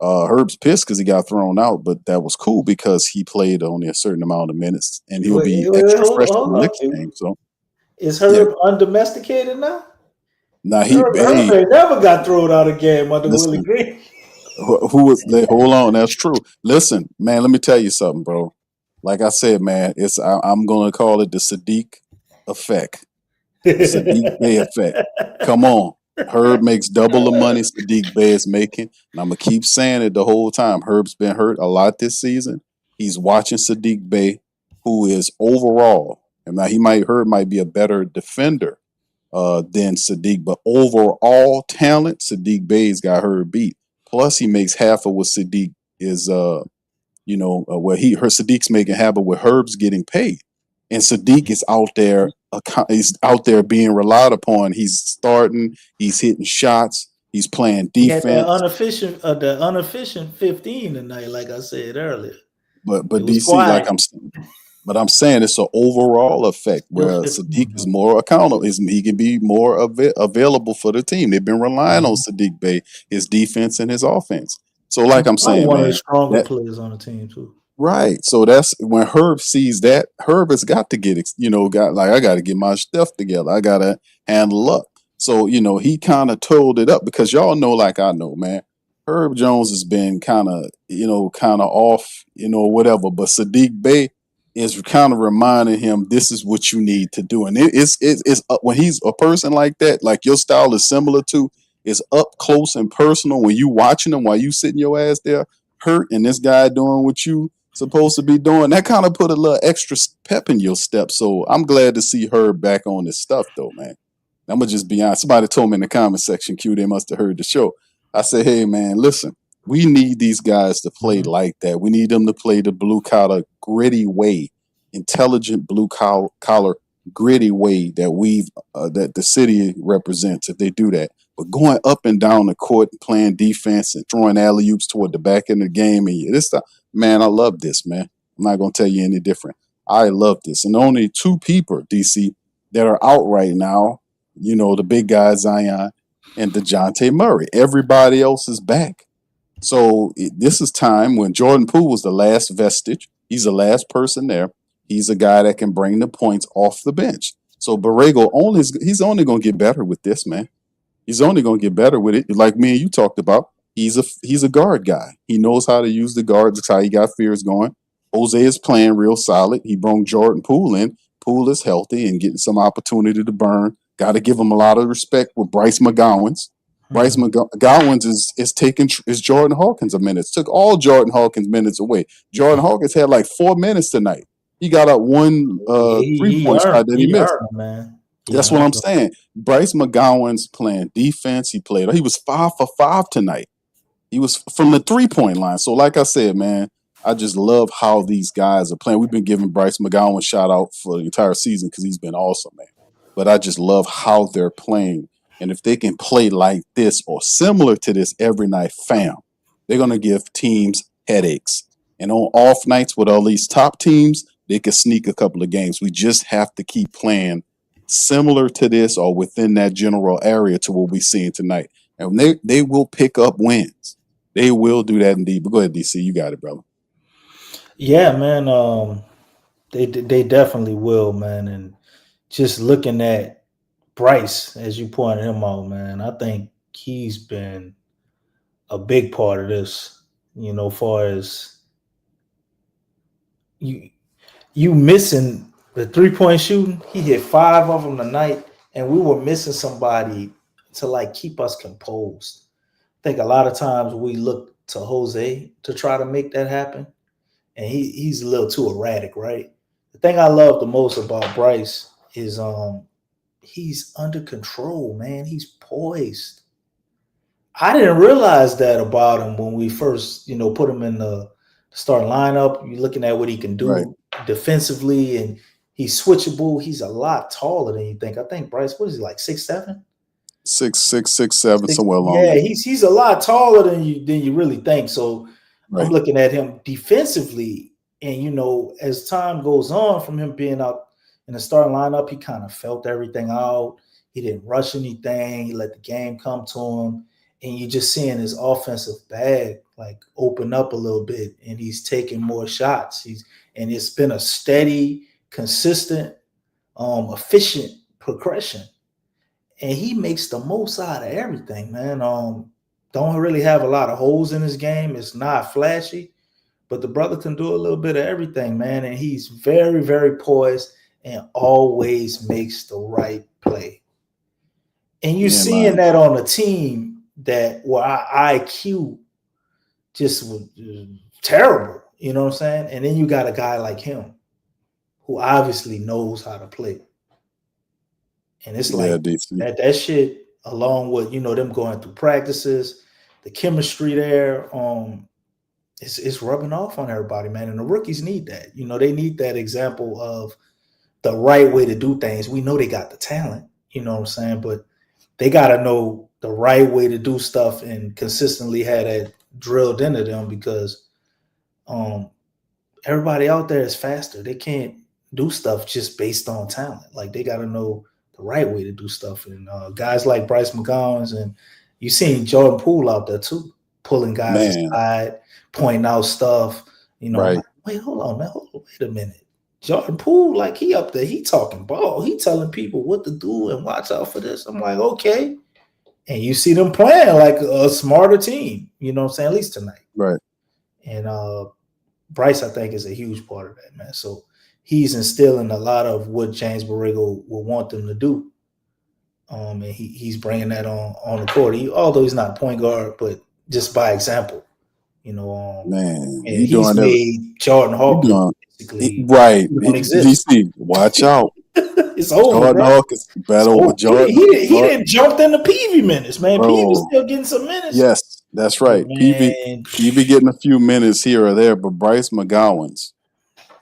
Herb's pissed because he got thrown out, but that was cool because he played only a certain amount of minutes, and he'll be extra fresh for the next game. So, is Herb undomesticated now? Nah, Herb never got thrown out of game under Willie Green. Who was there? Hold on, that's true. Listen, man, let me tell you something, bro. Like I said, man, I'm gonna call it the Sadiq effect, the Sadiq Bey effect. Come on. Herb makes double the money Sadiq Bey is making. And I'm going to keep saying it the whole time. Herb's been hurt a lot this season. He's watching Sadiq Bey, who is overall, and now Herb might be a better defender than Sadiq, but overall talent, Sadiq Bey's got Herb beat. Plus, he makes half of what Sadiq is, Sadiq's making half of what Herb's getting paid. And Sadiq is out there. He's out there being relied upon. He's starting. He's hitting shots. He's playing defense. The inefficient 15 tonight, like I said earlier. But DC, I'm saying it's an overall effect where Sadiq is more accountable. He can be more available for the team. They've been relying on Sadiq Bey, his defense and his offense. So, like I'm saying, one of the stronger players on the team too. Right. So that's when Herb sees that. Herb has got to get, I got to get my stuff together. I got to handle up. So, he kind of told it up because y'all know, like I know, man, Herb Jones has been kind of, kind of off, whatever. But Sadiq Bey is kind of reminding him this is what you need to do. And it's when he's a person like that, like your style is similar to, is up close and personal when you watching him while you sitting your ass there hurt and this guy doing what you supposed to be doing. That kind of put a little extra pep in your step. So I'm glad to see Herb back on this stuff though, man. I'm gonna just be honest. Somebody told me in the comment section, Q, they must have heard the show. I said, hey man, listen, we need these guys to play like that. We need them to play the blue collar, gritty way, intelligent blue collar, gritty way that the city represents. If they do that, but going up and down the court and playing defense and throwing alley oops toward the back end of the game, and this stuff, man, I love this, man. I'm not gonna tell you any different. I love this, and only two people, DC, that are out right now. The big guy Zion and Dejounte Murray. Everybody else is back. So this is time when Jordan Poole was the last vestige. He's the last person there. He's a guy that can bring the points off the bench. So Borrego he's only going to get better with this, man. He's only going to get better with it. Like me and you talked about, he's a guard guy. He knows how to use the guards. That's how he got Fears going. Jose is playing real solid. He brought Jordan Poole in. Poole is healthy and getting some opportunity to burn. Got to give him a lot of respect with Bryce McGowan's. Bryce McGowan's is Jordan Hawkins' minutes. Took all Jordan Hawkins' minutes away. Jordan Hawkins had like 4 minutes tonight. He got up one 3-point shot that he missed. Man. That's what I'm saying. Bryce McGowan's playing defense. He was 5 for 5 tonight. He was from the 3-point line. So like I said, man, I just love how these guys are playing. We've been giving Bryce McGowan a shout out for the entire season because he's been awesome, man. But I just love how they're playing. And if they can play like this or similar to this every night, fam, they're going to give teams headaches. And on off nights with all these top teams, they could sneak a couple of games. We just have to keep playing similar to this or within that general area to what we're seeing tonight. And they will pick up wins. They will do that indeed. But go ahead, DC. You got it, brother. Yeah, man. They definitely will, man. And just looking at Bryce, as you pointed him out, man, I think he's been a big part of this, far as you missing the 3-point shooting. He hit 5 of them tonight, and we were missing somebody to keep us composed. I think a lot of times we look to Jose to try to make that happen, and he's a little too erratic, right? The thing I love the most about Bryce is he's under control, man. He's poised. I didn't realize that about him when we first, put him in the starting lineup. You're looking at what he can do defensively, and he's switchable. He's a lot taller than you think. I think Bryce, what is he, like 6'7"? 6'6", 6'7", somewhere along. Yeah, he's a lot taller than you really think. So I'm looking at him defensively, and as time goes on, from him being out in the starting lineup, he kind of felt everything out. He didn't rush anything. He let the game come to him. And you're just seeing his offensive bag open up a little bit, and he's taking more shots. And it's been a steady, consistent, efficient progression. And he makes the most out of everything, man. Don't really have a lot of holes in his game. It's not flashy, but the brother can do a little bit of everything, man. And he's very, very poised and always makes the right play. And you're seeing that on a team where our IQ just was terrible, you know what I'm saying? And then you got a guy like him who obviously knows how to play. And it's that shit, along with, them going through practices, the chemistry there, it's rubbing off on everybody, man. And the rookies need that. They need that example of the right way to do things. We know they got the talent, you know what I'm saying? But they got to know the right way to do stuff and consistently have that drilled into them, because everybody out there is faster. They can't do stuff just based on talent. They got to know the right way to do stuff. And guys like Bryce McGowan's, and you seen Jordan Poole out there too, pulling guys aside, pointing out stuff. Wait, hold on, man. Wait a minute. Jordan Poole, like he up there, he talking ball. He telling people what to do and watch out for this. I'm like, okay. And you see them playing like a smarter team, you know what I'm saying? At least tonight. Right. And Bryce, I think, is a huge part of that, man. So he's instilling a lot of what James Borrego will want them to do. And he's bringing that on the court. Although he's not a point guard, but just by example, you know. Man, and he's made Jordan Hawkins basically right. exist. DC, watch out. It's over. Jordan Hawkins battle with Jordan. He didn't jump in the PV minutes, man. PV's still getting some minutes. Yes, that's right. PV getting a few minutes here or there, but Bryce McGowens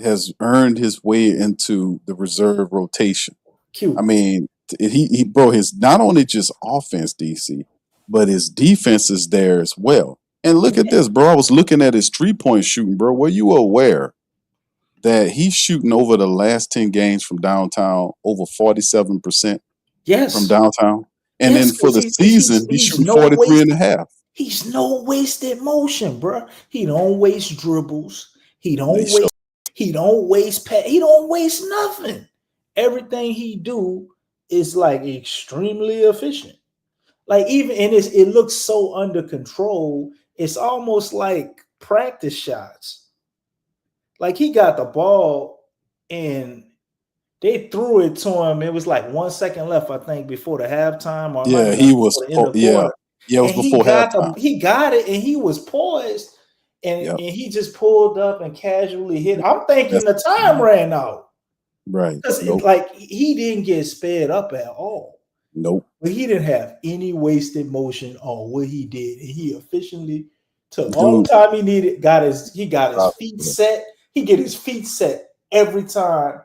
has earned his way into the reserve rotation. Cute. I mean, he bro, his not only just offense, DC, but his defense is there as well. And look at this, bro. I was looking at his 3-point shooting, bro. Were you aware that he's shooting over the last 10 games from downtown over 47% from downtown? And then for the season, he's shooting 43.5. He's no wasted motion, bro. He don't waste dribbles. He don't waste pass. He don't waste nothing. Everything he do is like extremely efficient. Like even and it looks so under control. It's almost like practice shots. Like he got the ball and they threw it to him. It was like 1 second left, I think, before the halftime. Or he was. It was before halftime. He got it and he was poised and he just pulled up and casually hit. I'm thinking the time ran out. Right. Because like he didn't get sped up at all. Nope. But he didn't have any wasted motion on what he did. And he efficiently took all the time he needed, got his feet set. He get his feet set every time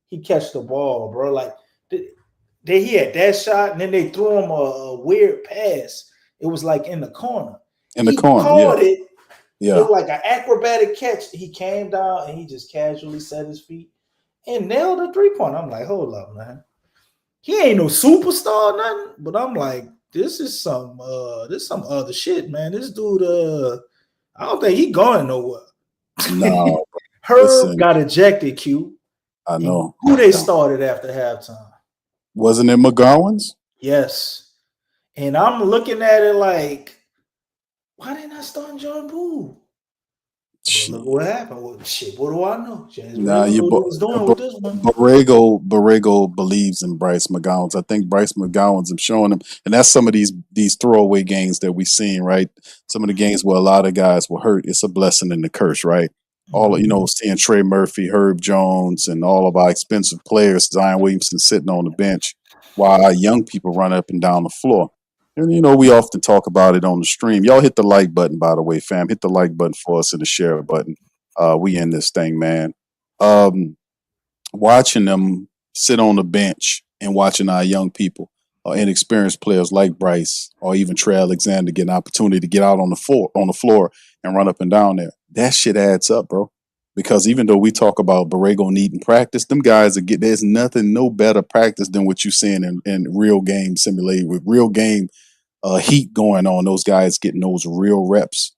he catch the ball, bro. Like he had that shot, and then they threw him a weird pass. It was like in the corner. He caught it. Yeah. It was like an acrobatic catch. He came down and he just casually set his feet and nailed a 3-point. I'm like, hold up, man. He ain't no superstar, nothing. But I'm like, this is some other shit, man. This dude, I don't think he going nowhere. No. Herb got ejected, Q. I know. Who they started after halftime? Wasn't it McGowens? Yes. And I'm looking at it like, why didn't I start Jordan Poole? Look what happened. Well, shit, what do I know? Borrego believes in Bryce McGowens. I think Bryce McGowens is showing him, and that's some of these throwaway games that we've seen, right? Some of the games where a lot of guys were hurt. It's a blessing and a curse, right? All seeing Trey Murphy, Herb Jones, and all of our expensive players, Zion Williamson sitting on the bench, while our young people run up and down the floor. And, we often talk about it on the stream. Y'all hit the like button, by the way, fam. Hit the like button for us and the share button. We in this thing, man. Watching them sit on the bench and watching our young people, inexperienced players like Bryce or even Trey Alexander get an opportunity to get out on the floor and run up and down there. That shit adds up, bro. Because even though we talk about Borrego needing practice, them guys there's no better practice than what you're seeing in real game simulated with real game heat going on. Those guys getting those real reps.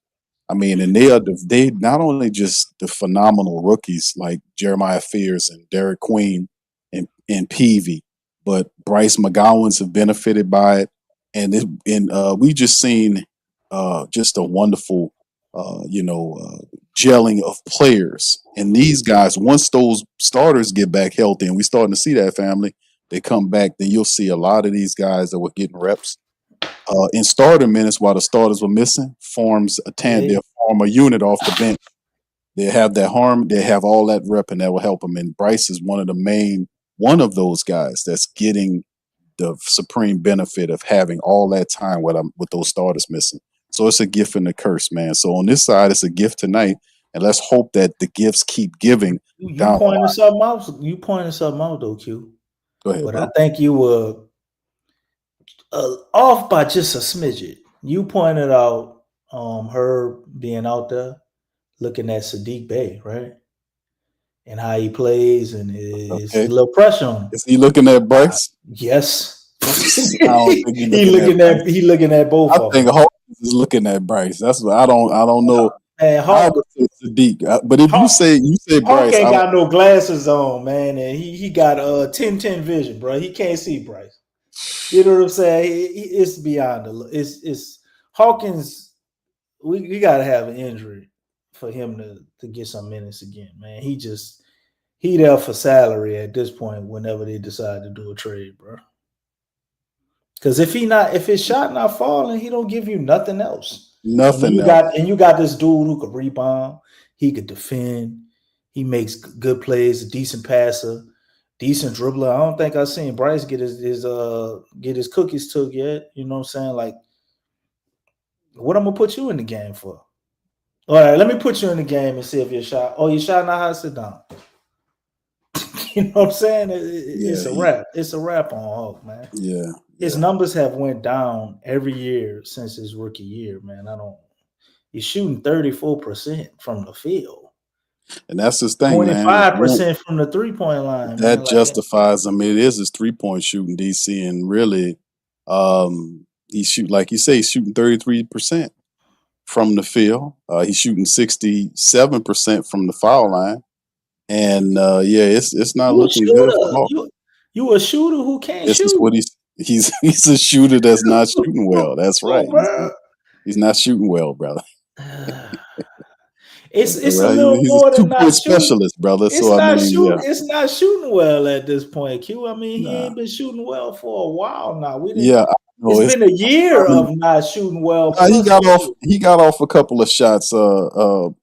I mean, and they not only just the phenomenal rookies like Jeremiah Fears and Derek Queen and Peavy, but Bryce McGowens have benefited by it. And we just seen just a wonderful gelling of players. And these guys, once those starters get back healthy, and we're starting to see that, family, they come back, then you'll see a lot of these guys that were getting reps in starter minutes while the starters were missing, forms a tandem, they form a unit off the bench. They have that harm, they have all that rep, and that will help them. And Bryce is one of those guys that's getting the supreme benefit of having all that time with those starters missing. So it's a gift and a curse, man. So on this side, it's a gift tonight, and let's hope that the gifts keep giving. You pointed something out, though, Q. Go ahead, but bro. I think you were off by just a smidget. You pointed out her being out there looking at Sadiq Bey, right? And how he plays, and it's a little pressure on him. Is he looking at Bryce? Yes. I don't think he looking at both. I think Hawkins is looking at Bryce. That's what I don't know. Man, I Hawk, would say Sadiq. But if you say Hawk Bryce, ain't got no glasses on, man, and he got 10-10 vision, bro. He can't see Bryce. You know what I'm saying? It's beyond it's Hawkins. We got to have an injury for him to get some minutes again, man. He there for salary at this point. Whenever they decide to do a trade, bro. Because if his shot not falling, he don't give you nothing else. Nothing You got this dude who could rebound, he could defend, he makes good plays, a decent passer, decent dribbler. I don't think I've seen Bryce get his cookies took yet. You know what I'm saying? Like, what I'm gonna put you in the game for? All right, let me put you in the game and see if your shot. Oh, your shot not high. Sit down. You know what I'm saying? It's a wrap. It's a wrap on Hawk, man. Yeah. His numbers have went down every year since his rookie year, man. He's shooting 34% from the field. And that's his thing, 25% from the 3-point line. That justifies him. It is his 3-point shooting, DC, and really, he shoot like you say, he's shooting 33% from the field. He's shooting 67% from the foul line, and it's not looking good for Hawk. You a shooter who can't shoot. This is what he's a shooter that's not shooting well. That's right. He's not shooting well, brother. It's a little more than not specialist, brother. It's not shooting well at this point, Q. I mean, he ain't been shooting well for a while now. It's been a year of not shooting well. He got off a couple of shots. A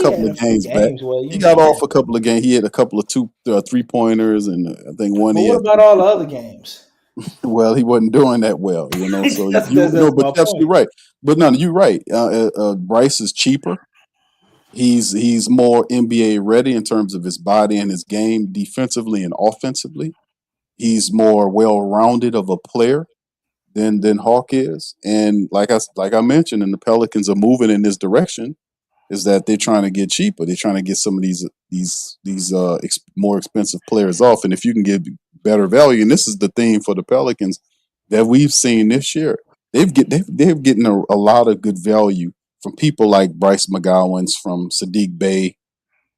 couple of games back. He got off a couple of games. He had a couple of 3-pointers, and I think one. But what about all the other games? Well, he wasn't doing that well, you know. So but you're right. But no, you're right. Bryce is cheaper. He's more NBA ready in terms of his body and his game defensively and offensively. He's more well-rounded of a player than Hawk is. And like I mentioned, and the Pelicans are moving in this direction, is that they're trying to get cheaper. They're trying to get some of these more expensive players off. And if you can get better value, and this is the theme for the Pelicans that we've seen this year, they're getting a lot of good value from people like Bryce McGowan's, from Sadiq Bey,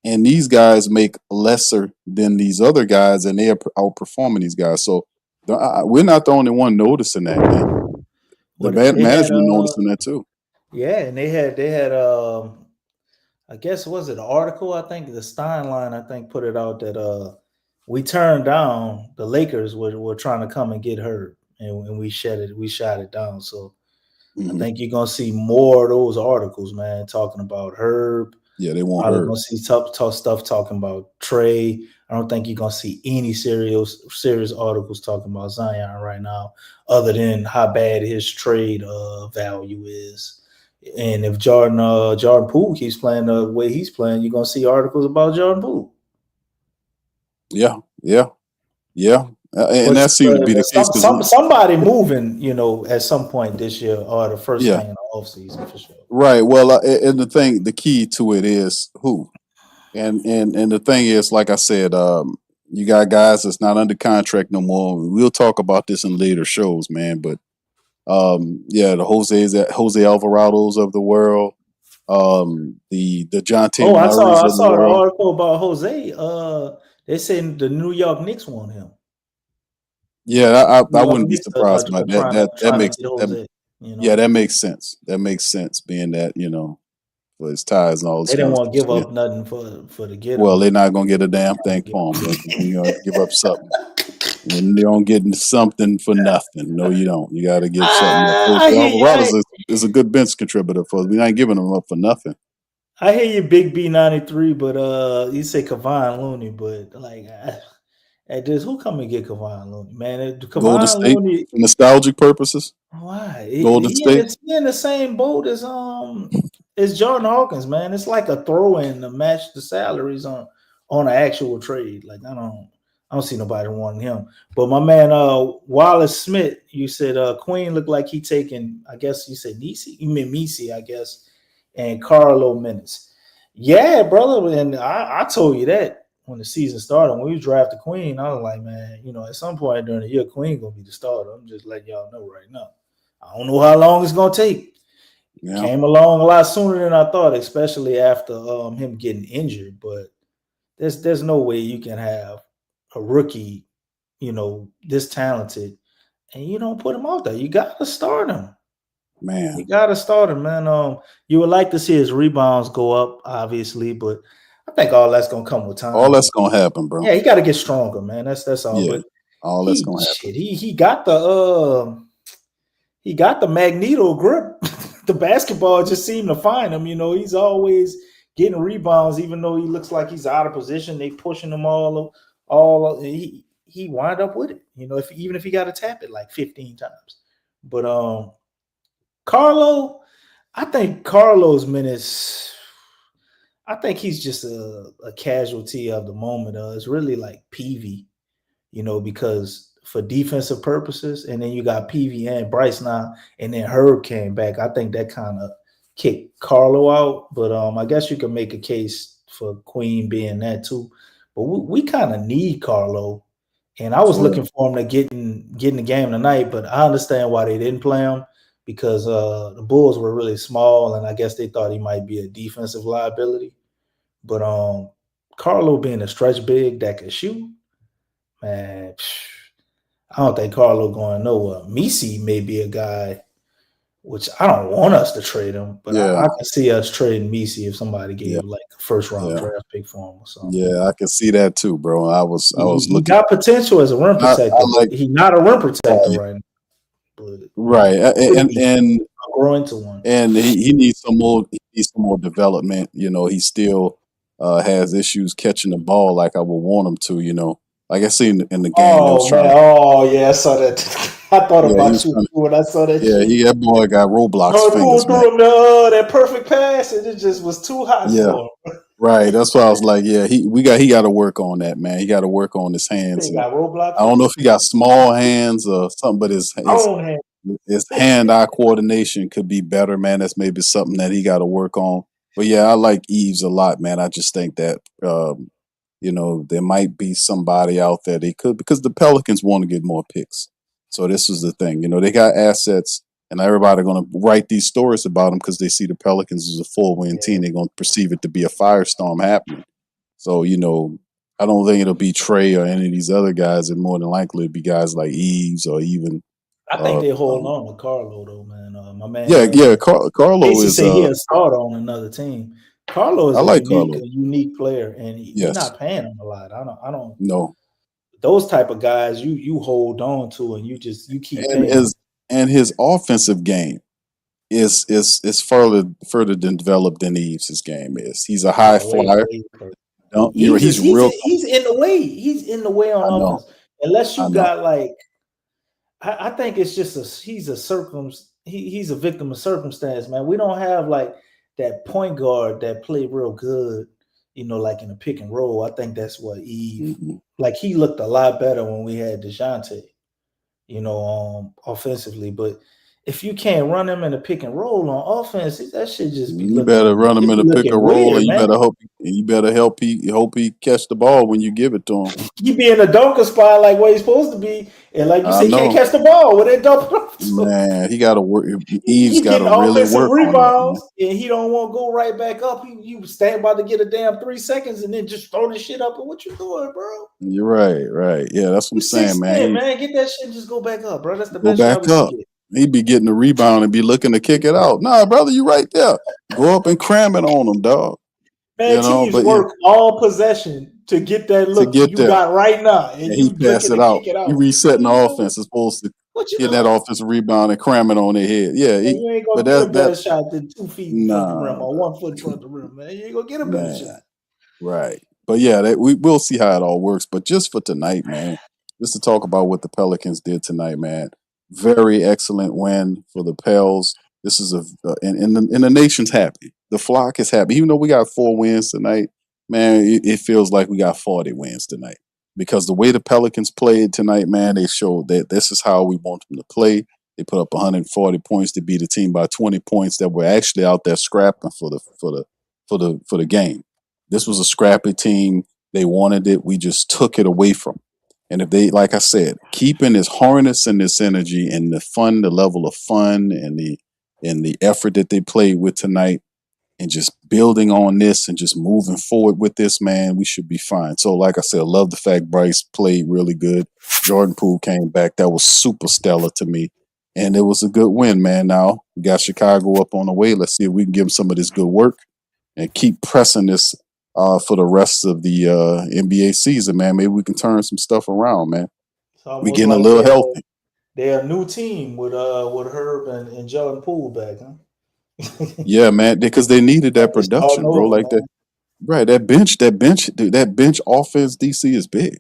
and these guys make lesser than these other guys, and they are outperforming these guys. So we're not the only one noticing that, man. The management noticing that too. Yeah, and they had I guess was it an article? I think the Stein line put it out that we turned down the Lakers were trying to come and get Herb, and we shot it down. So I think you're gonna see more of those articles, man, talking about Herb. Yeah, they want Probably Herb. gonna see tough stuff talking about Trey. I don't think you're gonna see any serious articles talking about Zion right now, other than how bad his trade value is. And if Jordan Poole keeps playing the way he's playing, you're gonna see articles about Jordan Poole. Yeah. And that seems to be the case. Somebody moving, at some point this year or the first thing in the offseason for sure. Right. Well, and the key to it is who, and the thing is, like I said, you got guys that's not under contract no more. We'll talk about this in later shows, man. But the Jose Alvarados of the world, the Dejounte Murrays I saw of the the world. article about Jose. They said the New York Knicks want him. Yeah, I wouldn't be surprised by that. That makes Jose, that makes sense. That makes sense, being that for his ties and all this. They didn't want to give up nothing for the get. Well, they're not gonna get a damn thing for him. Give up something. And you don't get something for nothing. No, you don't. You got to give something. Alvarado is a good bench contributor for us. We're not giving him up for nothing. I hear you, Big B93, but you say Kevon Looney, but at this, who come and get Kevon Looney, man? Golden State, Looney, for nostalgic purposes. Why? Golden State. He in the same boat as Jordan Hawkins, man. It's like a throw-in to match the salaries on an actual trade. Like I don't see nobody wanting him. But my man, Wallace Smith, you said Queen looked like he taking, I guess you said Nisi, you meant Misi, I guess, and Carlo minutes. Yeah, brother. And I told you that when the season started. When we drafted Queen, I was like, man, at some point during the year, Queen gonna be the starter. I'm just letting y'all know right now. I don't know how long it's gonna take. Yeah. Came along a lot sooner than I thought, especially after him getting injured. But there's no way you can have a rookie, this talented, and you don't put him out there. You gotta start him. Man. You gotta start him, man. You would like to see his rebounds go up, obviously, but I think all that's gonna come with time. All that's gonna happen, bro. Yeah, he got to get stronger, man. That's all. Yeah, But all that's gonna happen. he got the magneto grip. The basketball just seemed to find him. He's always getting rebounds, even though he looks like he's out of position. They pushing him all. He wind up with it. Even if he got to tap it like 15 times. But Carlo, I think Carlo's minutes. I think he's just a casualty of the moment. It's really like Peavy, because for defensive purposes, and then you got Peavy and Bryce now, and then Herb came back. I think that kind of kicked Carlo out. But I guess you can make a case for Queen being that too. But we kind of need Carlo, and I was looking for him to get in the game tonight. But I understand why they didn't play him, because the Bulls were really small, and I guess they thought he might be a defensive liability. But Carlo being a stretch big that could shoot, man, I don't think Carlo going nowhere. Misi may be a guy, which I don't want us to trade him, but I can see us trading Misi if somebody gave like a first round draft pick for him or something. Yeah, I can see that too, bro. I was looking. He got potential as a rim protector. He's not a rim protector right now. Right, and grow into one. And he needs some more. He needs some more development. He still has issues catching the ball like I would want him to. Like I see in the game. I saw that. I thought about you when I saw that. Yeah, that boy got Roblox fingers. Threw him that perfect pass, and it just was too hot for him. Right, that's why I was like, he got to work on that, man. He got to work on his hands. Got Roblox. I don't know if he got small hands or something, but his hand-eye coordination could be better, man. That's maybe something that he got to work on. But yeah, I like Eves a lot, man. I just think that there might be somebody out there they could, because the Pelicans want to get more picks. So this is the thing, they got assets, and everybody going to write these stories about them because they see the Pelicans as a 4-win team. They're going to perceive it to be a firestorm happening. So, I don't think it'll be Trey or any of these other guys. And more than likely it'll be guys like Eves or even. I think they hold on to Carlo though, man. My man. Carlo is. He'll start on another team. Carlo is a unique player, and you're not paying him a lot. I don't. No. Those type of guys you hold on to, and you keep paying. And his offensive game is further than developed than Eves' game is. He's a high flyer. He's in the way. He's in the way on offense. Unless you got like, I think it's just he's a victim of circumstance, man. We don't have like that point guard that played real good, like in a pick and roll. I think that's what Eve like. He looked a lot better when we had Dejounte, offensively. But if you can't run him in a pick and roll on offense, that should just be. You better run him in a pick and roll, and you better hope he catch the ball when you give it to him. He be in a dunker spot like where he's supposed to be, and like you say, he can't catch the ball with that dunker. Man, he got to work. Eve's got to really work rebounds, on it, and he don't want to go right back up. You stand about to get a damn 3 seconds, and then just throw the shit up. And what you doing, bro? You're right. Yeah, that's what I'm saying, man. Man, get that shit and just go back up, bro. That's the go best. Back up. He'd be getting the rebound and be looking to kick it out. Nah, brother, you right there. Go up and cram it on him, dog. Man, teams work all possession to get that look got right now. And he pass it out. He resetting the offense as opposed to get that offensive rebound and cram it on their head. Yeah, you ain't gonna get a better shot than 2 feet in front of the rim or 1 foot in front of the rim, man. You ain't gonna get a better shot. Right. But yeah, we'll see how it all works. But just for tonight, man, just to talk about what the Pelicans did tonight, man. Very excellent win for the Pels. This is and the nation's happy. The flock is happy. Even though we got 4 wins tonight, man, it feels like we got 40 wins tonight. Because the way the Pelicans played tonight, man, they showed that this is how we want them to play. They put up 140 points to beat a team by 20 points that were actually out there scrapping for the game. This was a scrappy team. They wanted it. We just took it away from them. And if they, like I said, keeping this harness and this energy and the level of fun and the and the effort that they played with tonight, and just building on this and just moving forward with this, man, we should be fine. So, like I said, I love the fact Bryce played really good. Jordan Poole came back. That was super stellar to me. And it was a good win, man. Now we got Chicago up on the way. Let's see if we can give them some of this good work and keep pressing this for the rest of the NBA season, man. Maybe we can turn some stuff around, man. We getting a little healthy. They're a new team with Herb and Jordan Poole back, huh? Yeah, man, because they needed that production, bro. Like that, right? That bench offense, DC is big,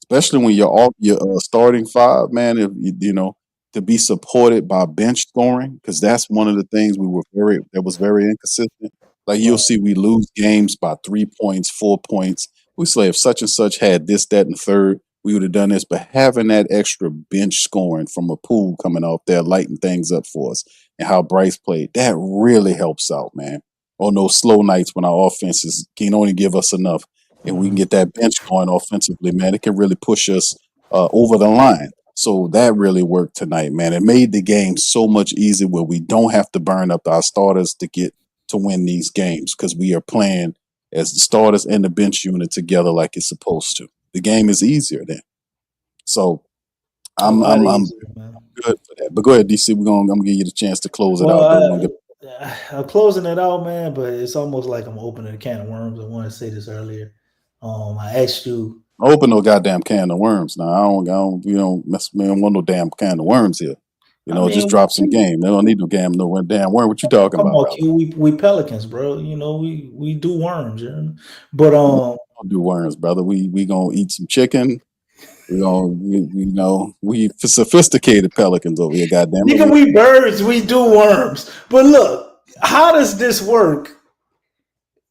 especially when you're starting five, man. If you know, to be supported by bench scoring, because that's one of the things that was very inconsistent. Like you'll see, we lose games by 3 points, 4 points. We say if such and such had this, that, and third, we would have done this. But having that extra bench scoring from a Poole coming off there, lighting things up for us, and how Bryce played, that really helps out, man. On those slow nights when our offenses can only give us enough, and we can get that bench going offensively, man, it can really push us over the line. So that really worked tonight, man. It made the game so much easier where we don't have to burn up our starters to win these games, because we are playing as the starters and the bench unit together like it's supposed to. The game is easier then. So I'm good for that. But go ahead, DC. I'm gonna give you the chance to close it out. I'm closing it out, man, but it's almost like I'm opening a can of worms. I want to say this earlier. I asked you. I open no goddamn can of worms now. I don't mess me. I don't want no damn can of worms here. Just drop some game. They don't need no damn worm. What you talking about? Come on, Q. We Pelicans, bro. We do worms, but we don't do worms, brother. We gonna eat some chicken. We sophisticated Pelicans over here, goddamn it. Nigga, we birds. We do worms. But look, how does this work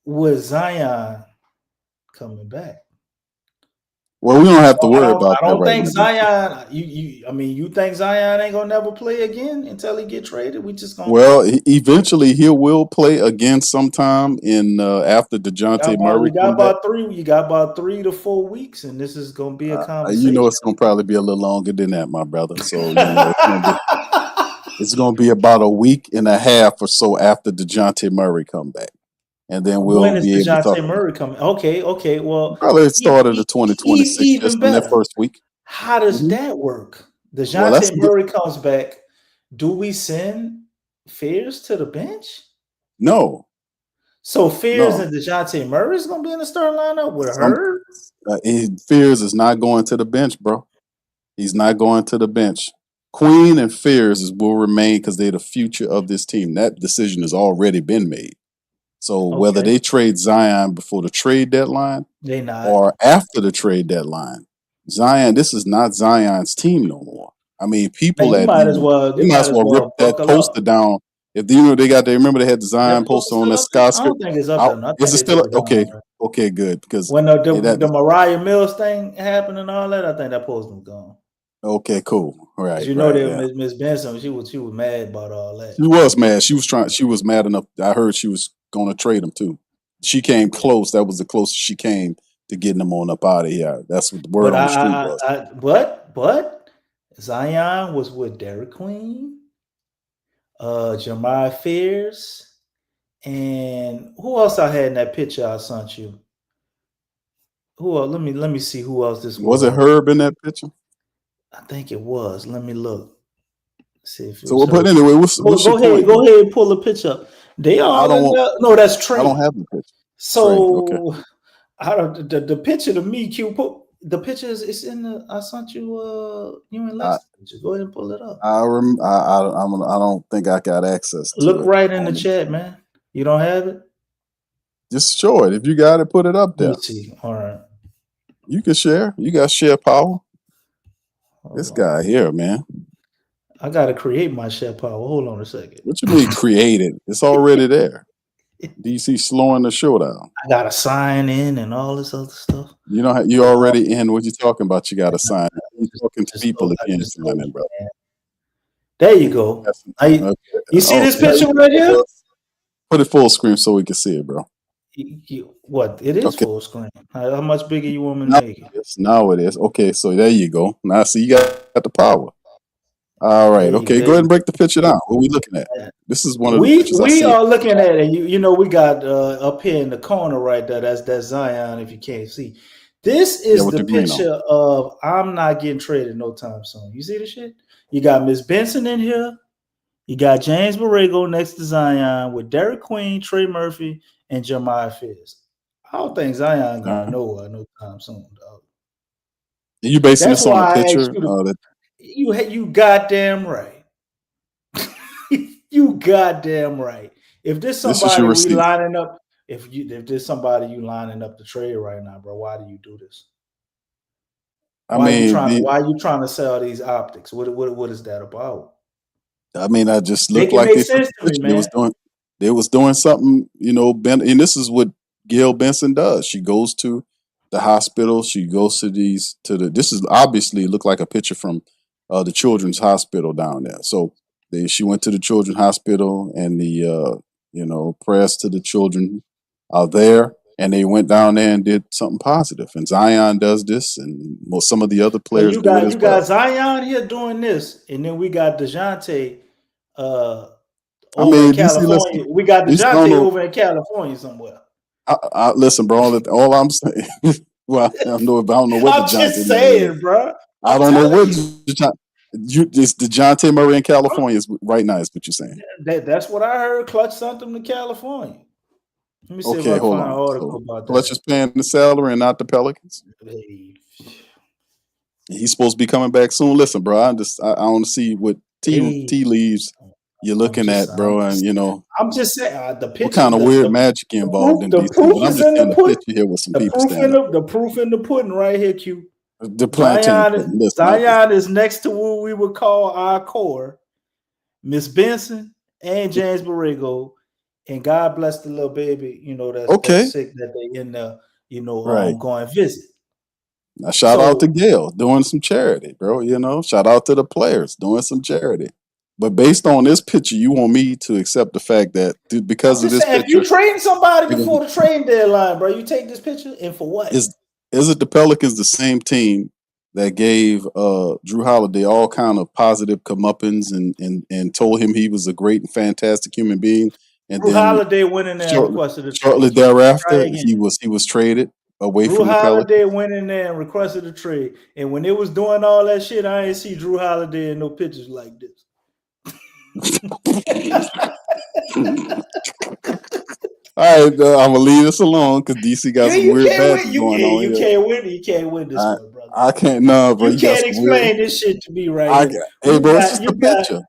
with Zion coming back? Well, we don't have to worry about that. I don't think Zion. You think Zion ain't gonna never play again until he get traded? We just gonna. Well, eventually he will play again sometime in after Dejounte Murray. You got about 3 to 4 weeks, and this is gonna be a conversation. It's gonna probably be a little longer than that, my brother. So it's gonna be about a week and a half or so after Dejounte Murray come back. And then when is Dejounte Murray coming? Okay. Well, probably it started the 2026 just in that first week. How does that work? Dejounte Murray comes back. Do we send Fears to the bench? No. So Fears and Dejounte Murray is going to be in the starting lineup with her? Fears is not going to the bench, bro. He's not going to the bench. Queen and Fears will remain because they're the future of this team. That decision has already been made. So whether they trade Zion before the trade deadline or after the trade deadline, this is not Zion's team no more. I mean, people might as well rip that poster down. If remember they had the Zion poster on the skyscraper. I don't think it's up there. Is it still okay? Okay, good. Because when the Mariah Mills thing happened and all that, I think that poster was gone. Okay, cool. All right. That Miss Benson, she was mad about all that. She was mad. She was mad enough. I heard she was going to trade him too. She came close. That was the closest she came to getting him on up out of here. That's what the word on the street was. But Zion was with Derek Queen, Jerami Fears, and who else I had in that picture I sent you? Who else? Let me see who else this was. Was it Herb in that picture? I think it was. Let me look. See if but anyway, go ahead and pull the picture up. They all no, that's Trey. I don't have the picture. So the picture to me, Q. The picture is in the. I sent you. You and Lex. Go ahead and pull it up. I don't think I got access to Look right in the chat, man. You don't have it? Just show it. If you got it, put it up there. Let's see. All right. You can share. You got share power. This guy here, man. I gotta create my share power. Hold on a second. What you mean created? It's already there. DC slowing the show down. I gotta sign in and all this other stuff. You already in. What you talking about? You gotta sign in. You're talking to people if you ain't signing, bro. There you go. You see this picture right here? Put it full screen so we can see it, bro. What? It is full screen. How much bigger you want me to make it? Now it is. Okay, so there you go. Now see, you got the power. All right. Hey, Okay. Go ahead and break the picture down. What are we looking at? This is one of the we pictures I we see. are looking at it. You know, we got up here in the corner right there. That's Zion. If you can't see, this Yeah, is with the the green on. picture of I'm not getting traded no time soon. You see the shit? You got Miss Benson in here. You got James Borrego next to Zion with Derek Queen, Trey Murphy, and Jeremiah Fizz. I don't think Zion going nowhere no time soon, dog. Are you basing That's this on a why I picture? asked you you goddamn right. You goddamn right. If there's This is your somebody we receipt. lining up, if there's somebody you lining up to trade right now, bro, why do you do this? Why are you trying to sell these optics? What is that about? I just Make looked it like make they took sense the to me, picture. man. They was doing something, and this is what Gail Benson does. She goes to the hospital. She goes to this is obviously looked like a picture from the children's hospital down there. So she went to the children's hospital, and the prayers to the children are there, and they went down there and did something positive. And Zion does this, and some of the other So players do it as you well. got Zion here doing this, and then we got Dejounte over in DC, listen, California. We got DC, I don't Dejounte know. over in California somewhere. Listen, bro. All I'm saying, well, I don't know what I'm DeJounte just Murray is. saying, bro. I don't know what it's DeJounte Murray in California is right now. Is what you're saying? That's what I heard. Clutch sent them to California. Let me see if Okay, I can hold find an on. article So about Clutch that. is paying the salary and not the Pelicans. He's supposed to be coming back soon. Listen, bro. I want to see what tea leaves you're looking at, bro, and I'm just saying the picture. what kind of weird magic involved in DC. Proof But I'm is just in saying the the pudding. picture here with some The people proof standing. the proof in the pudding right here, Q. The plantain pudding. Listen, Zion is next to what we would call our core. Miss Benson and James Borrego, and God bless the little baby. That's sick that they in the right. going visit. Now, shout out to Gail doing some charity, bro. Shout out to the players doing some charity. But based on this picture, you want me to accept the fact that because of this picture, if you trade somebody before the trading deadline, bro, you take this picture and for what? Is it the Pelicans the same team that gave Drew Holiday all kind of positive comeuppance and told him he was a great and fantastic human being, and Drew then Holiday went in there and requested a trade. Shortly thereafter, he was traded away Drew from the Holiday Pelicans. went in there and requested a trade, and when it was doing all that shit, I ain't see Drew Holiday in no pictures like this. All right, I'm gonna leave this alone because DC got some weird magic going on here. You can't win this one, brother. I can't. No, bro. You can't explain this shit to me right here. Hey, bro, it's just a picture.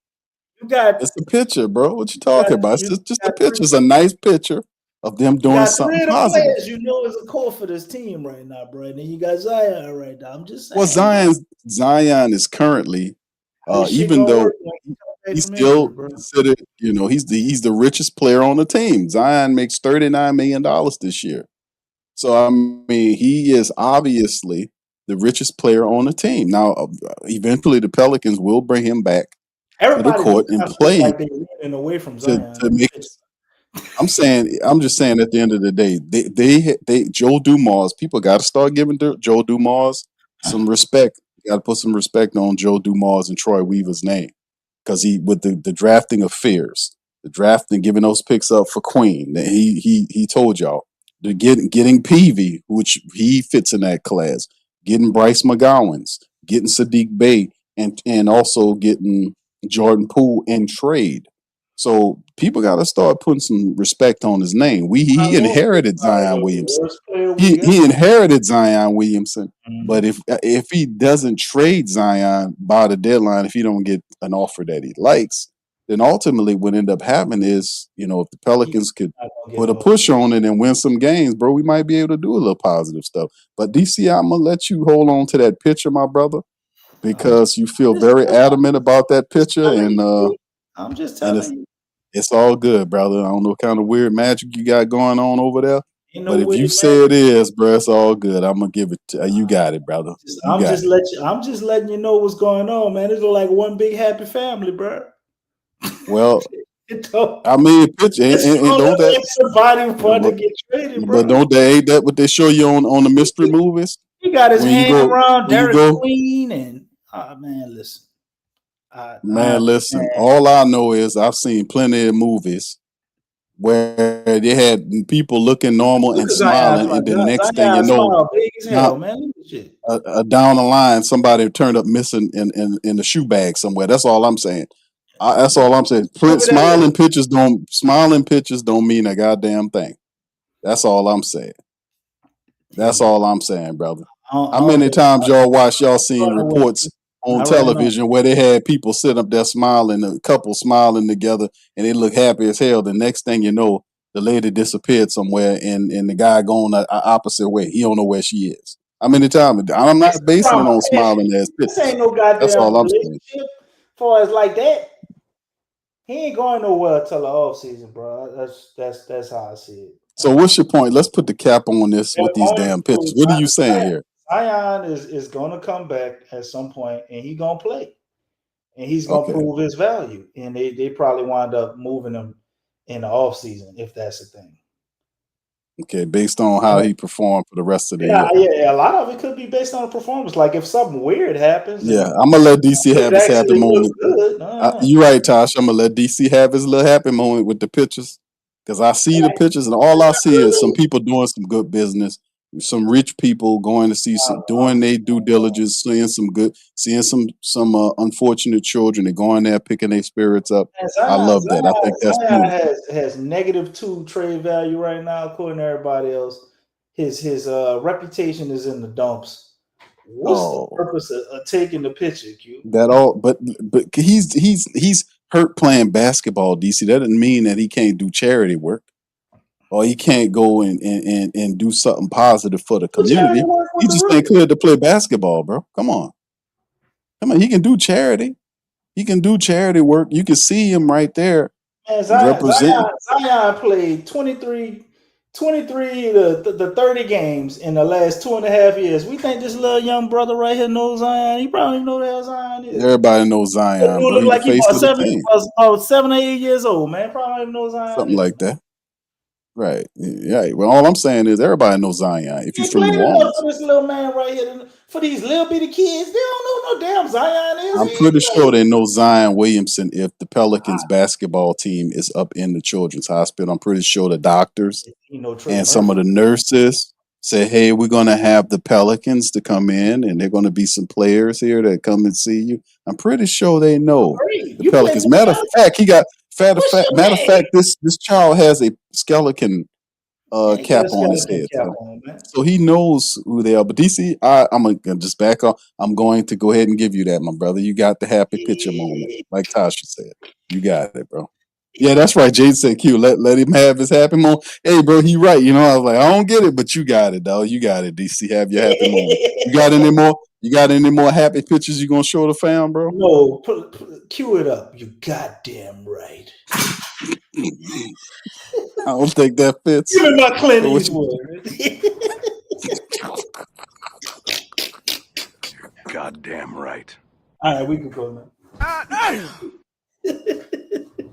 It's a picture, bro. What you talking about? It's just a picture. It's a nice picture of them doing something positive. Players you know is a core for this team right now, bro. And then you got Zion right now. I'm just saying. Well, Zion is currently, even though he's still considered, he's the richest player on the team. Zion makes $39 million this year. So, I mean, he is obviously the richest player on the team. Now, eventually the Pelicans will bring him back to the court and play him away from Zion. to make it. I'm just saying at the end of the day, they Joe Dumars, people got to start giving Joe Dumars some respect. You got to put some respect on Joe Dumars and Troy Weaver's name. Because with the drafting of Fears, the drafting, giving those picks up for Queen, he told y'all, getting Peavy, which he fits in that class, getting Bryce McGowan's, getting Sadiq Bey, and also getting Jordan Poole in trade. So people got to start putting some respect on his name. He inherited Zion Williamson. He inherited Zion Williamson. Mm-hmm. But if he doesn't trade Zion by the deadline, if he don't get an offer that he likes, then ultimately what end up happening is, if the Pelicans could put a push on it and win some games, bro, we might be able to do a little positive stuff. But DC, I'm gonna let you hold on to that picture, my brother, because you feel very adamant about that picture, and I'm just telling you. It's all good, brother. I don't know what kind of weird magic you got going on over there. But if you weird say it is, bro, it's all good. I'm gonna give it to you. Got it, brother. I'm just letting you know what's going on, man. It's like one big happy family, bro. Well, I mean, picture and don't that somebody want to get traded, bro. But ain't that what they show you on the mystery movies? He got his hand around Derek Queen and man, listen. Man, listen, all I know is I've seen plenty of movies where they had people looking normal and smiling, and then next thing you know, smile big as hell, not, man. Look at shit. down the line, somebody turned up missing in the shoe bag somewhere. That's all I'm saying. That's all I'm saying. Smiling pictures don't mean a goddamn thing. That's all I'm saying. That's all I'm saying, brother. How many times y'all seen reports on television where they had people sitting up there smiling, a couple smiling together, and they look happy as hell. The next thing you know, the lady disappeared somewhere, and the guy going the opposite way. He don't know where she is. How many times? I'm not basing it on smiling as pictures. This ain't no goddamn That's all I'm saying. relationship. Far as like that, he ain't going nowhere till the off season, bro. That's how I see it. So what's your point? Let's put the cap on this with these damn pictures. What are you saying here? Zion is going to come back at some point, and he's going to play. And he's going to prove his value. And they probably wind up moving him in the offseason, if that's the thing. Okay, based on how he performed for the rest of the year. Yeah, a lot of it could be based on the performance. Like if something weird happens. Yeah, I'm going to let DC have his happy moment. You're right, Tosh. I'm going to let DC have his little happy moment with the pictures. Because I see the pictures, and all I see is some people doing some good business, some rich people going to see doing their due diligence, seeing some unfortunate children. They're going there, picking their spirits up. I love that. I think that's beautiful. Has -2 trade value right now, according to everybody else. His reputation is in the dumps. What's the purpose of taking the picture, Q? But he's hurt playing basketball, DC. That doesn't mean that he can't do charity work or he can't go and do something positive for the community. He just ain't cleared to play basketball, bro. Come on. He can do charity. He can do charity work. You can see him right there. Man, Zion played 23 to 30 games in the last 2.5 years. We think this little young brother right here knows Zion. He probably don't know who Zion is. Everybody knows Zion. He look like he was 7 or 8 years old, man. Probably don't even know Zion. Something like that. Right. Yeah. Well, all I'm saying is everybody knows Zion. If you're from New Orleans. For this little man right here, for these little bitty kids, they don't know no damn Zion is. I'm pretty sure they know Zion Williamson if the Pelicans basketball team is up in the children's hospital. I'm pretty sure the doctors and some of the nurses say, hey, we're going to have the Pelicans to come in, and they're going to be some players here that come and see you. I'm pretty sure they know the Pelicans. Matter of fact, this child has a skeleton cap on his head. So he knows who they are. But DC, I'm going to just back off. I'm going to go ahead and give you that, my brother. You got the happy picture moment. Like Tasha said. You got it, bro. Yeah, that's right. Jade said, Q, let him have his happy moment. Hey, bro, he right. You know, I was like, I don't get it, but you got it, dog. You got it, DC. Have your happy moment. You got any more? You got any more happy pictures you gonna show the fam, bro? No, cue it up. You goddamn right. I don't think that fits. Give me my Clint Eastwood. Goddamn right. All right, we can go now.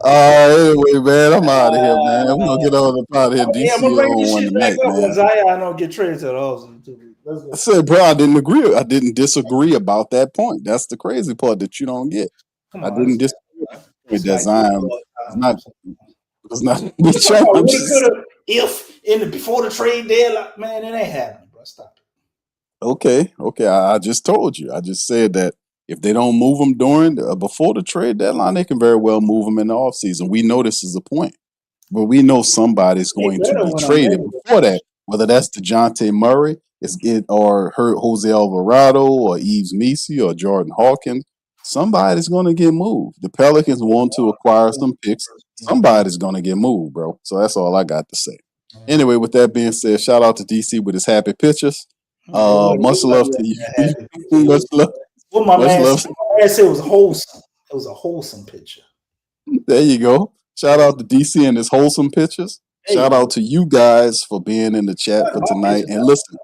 Anyway, man, I'm out of here, man. I'm gonna get on out of here. DC I'm gonna bring this on shit tonight, back up man. Zion don't get traded to the Austin. I said, bro, I didn't agree. I didn't disagree about that point. That's the crazy part that you don't get. I didn't disagree with that Zion. It's not. If before the trade deadline, man, it ain't happening, bro. Stop it. Okay. I just told you. I just said that if they don't move them before the trade deadline, they can very well move them in the offseason. We know this is a point, but we know somebody's going to be traded before that. Whether that's Dejounte Murray, or Jose Alvarado, or Yves Missi, or Jordan Hawkins, somebody's going to get moved. The Pelicans want to acquire some picks. Somebody's going to get moved, bro. So that's all I got to say. Anyway, with that being said, shout out to DC with his happy pictures. Much love to you. Much love. What my man said was wholesome. It was a wholesome picture. There you go. Shout out to DC and his wholesome pictures. Shout out to you guys for being in the chat for tonight. And listen,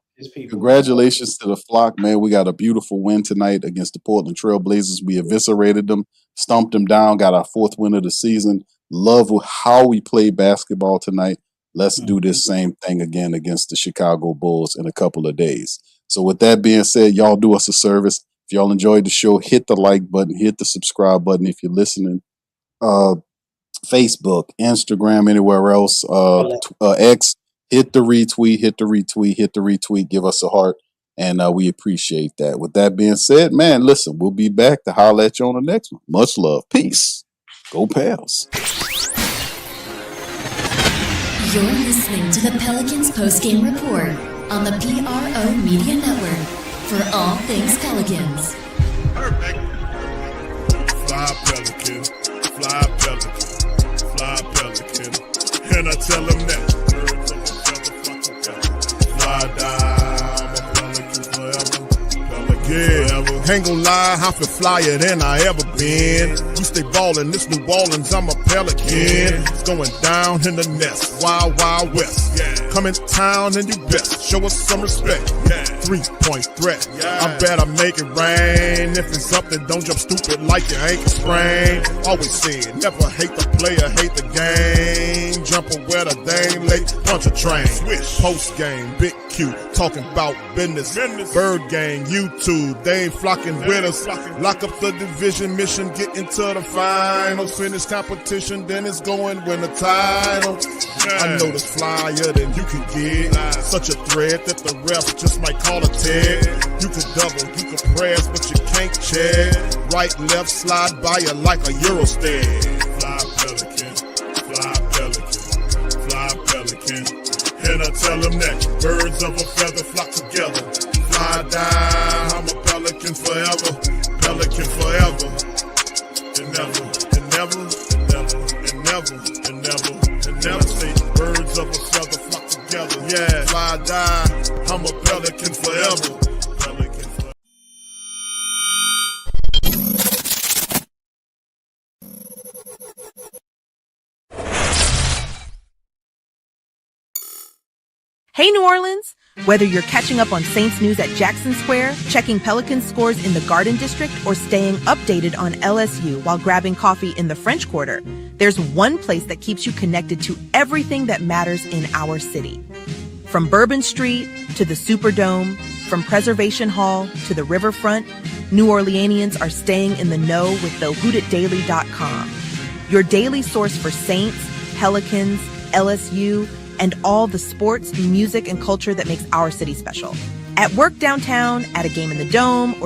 congratulations to the flock, man. We got a beautiful win tonight against the Portland Trail Blazers. We eviscerated them, stomped them down, got our 4th win of the season. Love how we played basketball tonight. Let's do this same thing again against the Chicago Bulls in a couple of days. So with that being said, y'all do us a service. If y'all enjoyed the show, hit the like button, hit the subscribe button if you're listening. Facebook, Instagram, anywhere else, X, hit the retweet, give us a heart, and we appreciate that. With that being said, man, listen, we'll be back to holler at you on the next one. Much love. Peace. Go Pels. You're listening to the Pelicans postgame report on the PRO Media Network. For all things Pelicans. Perfect. Fly Pelican, fly Pelican, fly Pelican. And I tell them that. Fly down, I'm a Pelican forever. Pelican, ain't gon' lie, I feel flyer than I ever been. We stay ballin', this New Orleans, I'm a Pelican. It's going down in the nest, wild, wild west. Come in town and you best, show us some respect. 3-point threat, I better make it rain. If it's something, don't jump stupid like your ankle sprain. Always said, never hate the player, hate the game. Jumper where the dame late, punch a train. Post game, big Q, talking about business. Bird gang, YouTube, they ain't flocking with us. Lock up the division mission, get into the finals. Finish competition, then it's going win the title. I know this flyer than you can get. Such a threat that the refs just might call a tag. You could double, you could press, but you can't check. Right, left, slide by you like a Eurostep. Fly Pelican, fly Pelican, fly Pelican. And I tell them that birds of a feather flock together. Fly down, I'm a Pelican forever. Pelican forever. And never, and never, and never, and never, and never, and never say birds of a feather flock together. Yeah, fly down, I'm a Pelican forever. Pelican forever. Hey, New Orleans! Whether you're catching up on Saints news at Jackson Square, checking Pelicans scores in the Garden District, or staying updated on LSU while grabbing coffee in the French Quarter, there's one place that keeps you connected to everything that matters in our city. From Bourbon Street to the Superdome, from Preservation Hall to the Riverfront, New Orleanians are staying in the know with thehootitdaily.com. Your daily source for Saints, Pelicans, LSU, and all the sports, music, and culture that makes our city special. At work downtown, at a game in the Dome, or